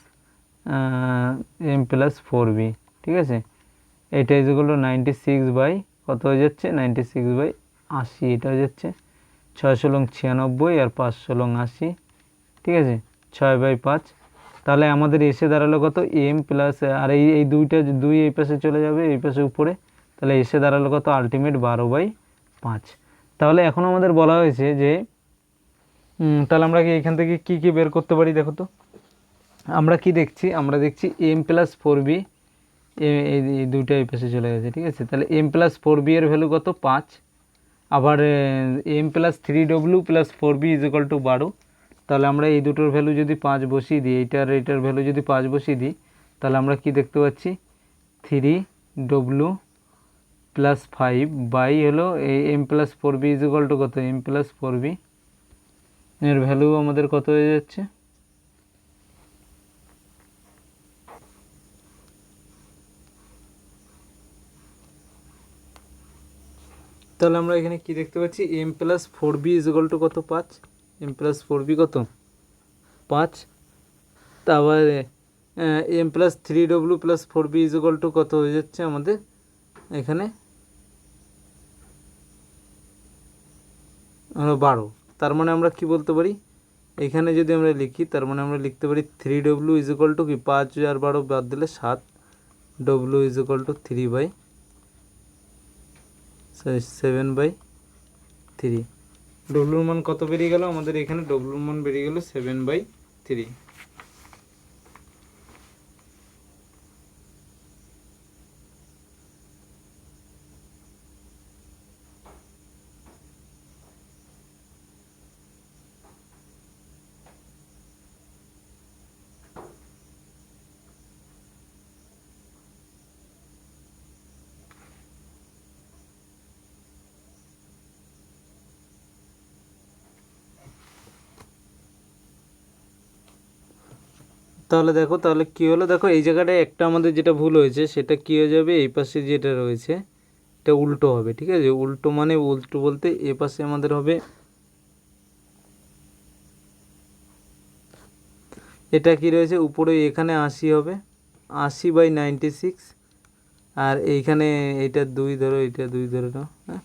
4b। ঠিক আছে, এটা ইজ ইকুয়াল টু 96 কত হয়ে যাচ্ছে? 96/80। এটা হয়ে যাচ্ছে 6 × 96 আর 5 × 80। ঠিক আছে, 6/5। তাহলে আমাদের এসে দাঁড়ালো কত? এম প্লাস, আর এই দুইটা 2 এই পাশে চলে যাবে, এই পাশে উপরে, তাহলে এসে দাঁড়ালো কত? আলটিমেট 12/5। তাহলে এখন আমাদের বলা হয়েছে যে তাহলে আমরা কি এখান থেকে কি বের করতে পারি? দেখো তো আমরা কি দেখছি? আমরা দেখছি m প্লাস 4b, এই দুইটা এই পাশে চলে গেছে। ঠিক আছে, তাহলে m প্লাস 4b এর ভ্যালু কত? 5। আবার m plus 3w plus 4b is equal two 12। তাহলে আমরা এই দুটোর ভ্যালু যদি 5 বসিয়ে দিই, এইটার ভ্যালু যদি 5 বসিয়ে দিই, তাহলে আমরা কি দেখতে পাচ্ছি? 3w প্লাস 5 বাই হলো এই m plus 4b is equal two কত? m প্লাস 4b এর ভ্যালু আমাদের কত হয়ে যাচ্ছে? তাহলে আমরা এখানে কি দেখতে পাচ্ছি? m plus 4b is equal two কত? 5। m প্লাস 4b কত? 5। তারপর m plus 3w plus 4b is equal two কত হয়ে যাচ্ছে আমাদের এখানে? 12। তার মানে আমরা কি বলতে পারি? এখানে যদি আমরা লিখি, তার মানে আমরা লিখতে পারি 3w ইজ ইকুয়াল টু কি? 5 আর 12 বাদ দিলে 7, w ইজ ইকুয়াল টু 7/3। ডব্লুর মান কত বেরিয়ে গেল আমাদের? এখানে ডব্লুর মান বেরিয়ে গেল 7/3। তাহলে দেখো, তাহলে কী হলো, দেখো এই জায়গাটায় একটা আমাদের যেটা ভুল হয়েছে সেটা কী হয়ে যাবে, এই পাশে যেটা রয়েছে এটা উল্টো হবে, ঠিক আছে। উল্টো মানে উল্টো বলতে এ পাশে আমাদের হবে, এটা কি রয়েছে উপরে, এখানে 80 হবে, 80/96, আর এইখানে এটা 2 ধরো, এটা 2 ধরে নাও, হ্যাঁ।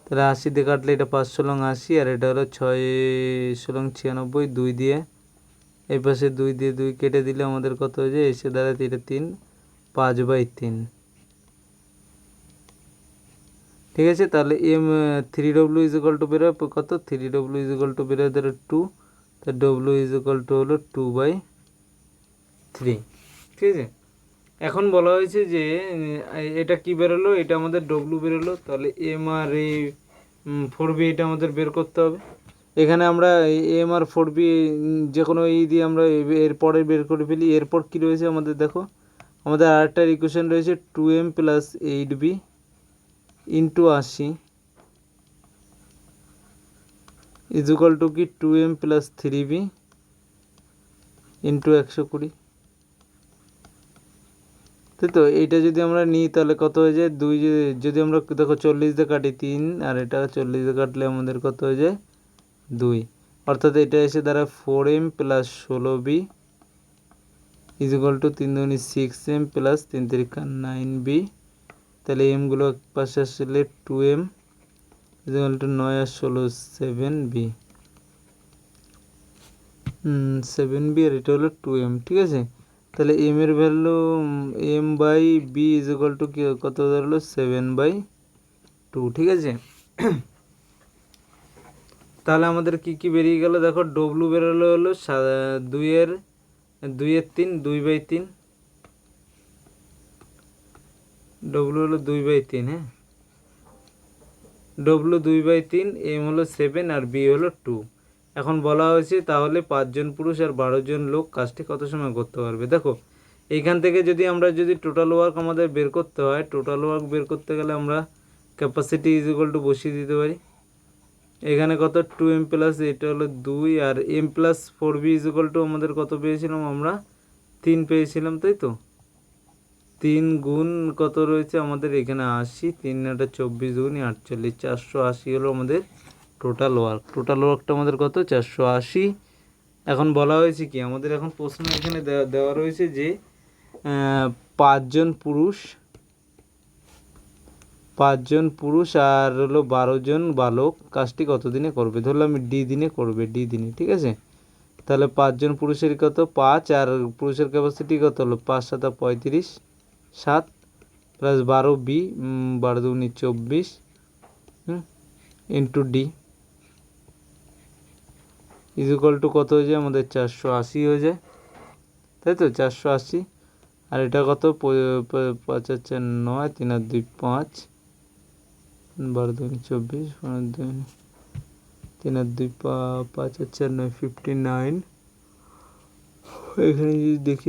তাহলে 80 দিয়ে কাটলে এটা 5 লং 80, আর এটা হলো 6 লং 96, 2 দিয়ে এই পাশে 2 দিয়ে 2 কেটে দিলে আমাদের কত হয়ে যায়, এসে দাঁড়াতে এটা 3, 5/3, ঠিক আছে। তাহলে M 3W is equal to বেরোয় কত, 3W ইজ ইকাল টু বেরোয় ধরো 2, তা W ইজ ইকাল টু হলো 2/3, ঠিক আছে। এখন বলা হয়েছে যে এটা কি বেরোলো, এটা আমাদের ডব্লু বেরোলো, তাহলে এম আর এ 4B এটা আমাদের বের করতে হবে। এখানে আমরা এম আর 4B যে কোনো এই দিয়ে আমরা এরপরে বের করে ফেলি। এরপর কি রয়েছে আমাদের, দেখো আমাদের আরেকটার ইকুয়েশন রয়েছে 2M + 8B into 80 is equal two কি 2M + 3B ইন্টু 120, তাই তো। এইটা যদি আমরা নিই তাহলে কত হয়ে যায়, 2 যদি আমরা দেখো 40 দিয়ে কাটি 3, আর এটা 40 দিয়ে কাটলে আমাদের কত হয়ে যায় 2, অর্থাৎ এটা এসে দ্বারা 4M + 16B is equal two 3 দুগুণে 6M + 3 তিরিকা 9B। তাহলে এমগুলো পাশে আসলে 2M ইজ ইকুয়াল টু 9 আর 16 7B, 7B, আর এটা হলো 2M, ঠিক আছে। তাহলে এম এর value M/B is equal two কত ধরলো 7/2, ঠিক আছে। তাহলে আমাদের কি কি বেরিয়ে গেল, দেখো ডব্লু বেরোলো হলো 2-এর 3, 2/3, ডব্লু হলো 2/3, হ্যাঁ, ডব্লু 2/3, এম হলো 7 আর বি হলো 2। এখন বলা হয়েছে তাহলে 5 জন পুরুষ আর 12 জন লোক কাজটি কত সময় করতে পারবে। দেখো এইখান থেকে যদি আমরা টোটাল ওয়ার্ক আমাদের বের করতে হয়, টোটাল ওয়ার্ক বের করতে গেলে আমরা ক্যাপাসিটি ইজ ইকুয়াল টু বসিয়ে দিতে পারি। এখানে কত 2M + এটা হলো 2, আর M + 4B is equal to আমাদের কত পেয়েছিলাম আমরা, 3 পেয়েছিলাম, তাই তো। 3 গুণ কত রয়েছে আমাদের এখানে 80, 3 এটা 24 দুগুণে 48, 480 হলো আমাদের টোটাল ওয়ার্ক। টোটাল ওয়ার্কটা আমাদের কত 480। এখন বলা হয়েছে কি আমাদের, এখন প্রশ্ন এখানে দেওয়া রয়েছে যে 5 জন পুরুষ আর হলো 12 জন বালক কাজটি কত দিনে করবে। ধরলাম ডি দিনে করবে, ডি দিনে, ঠিক আছে। তাহলে 5 জন পুরুষের কত 5, আর পুরুষের ক্যাপাসিটি কত হলো 5 7 35, 7 প্লাস 12B, 12 দুগুণে 24 into D is equal two কত হয়ে যায় আমাদের 480 হয়ে যায়, তাই তো 480। আর এটা কত 5 আর 4 9, 3 আর 2 5, 12 দুগুণে 24, 3 আর 2 5 আর 4 9 59। এখানে যদি দেখি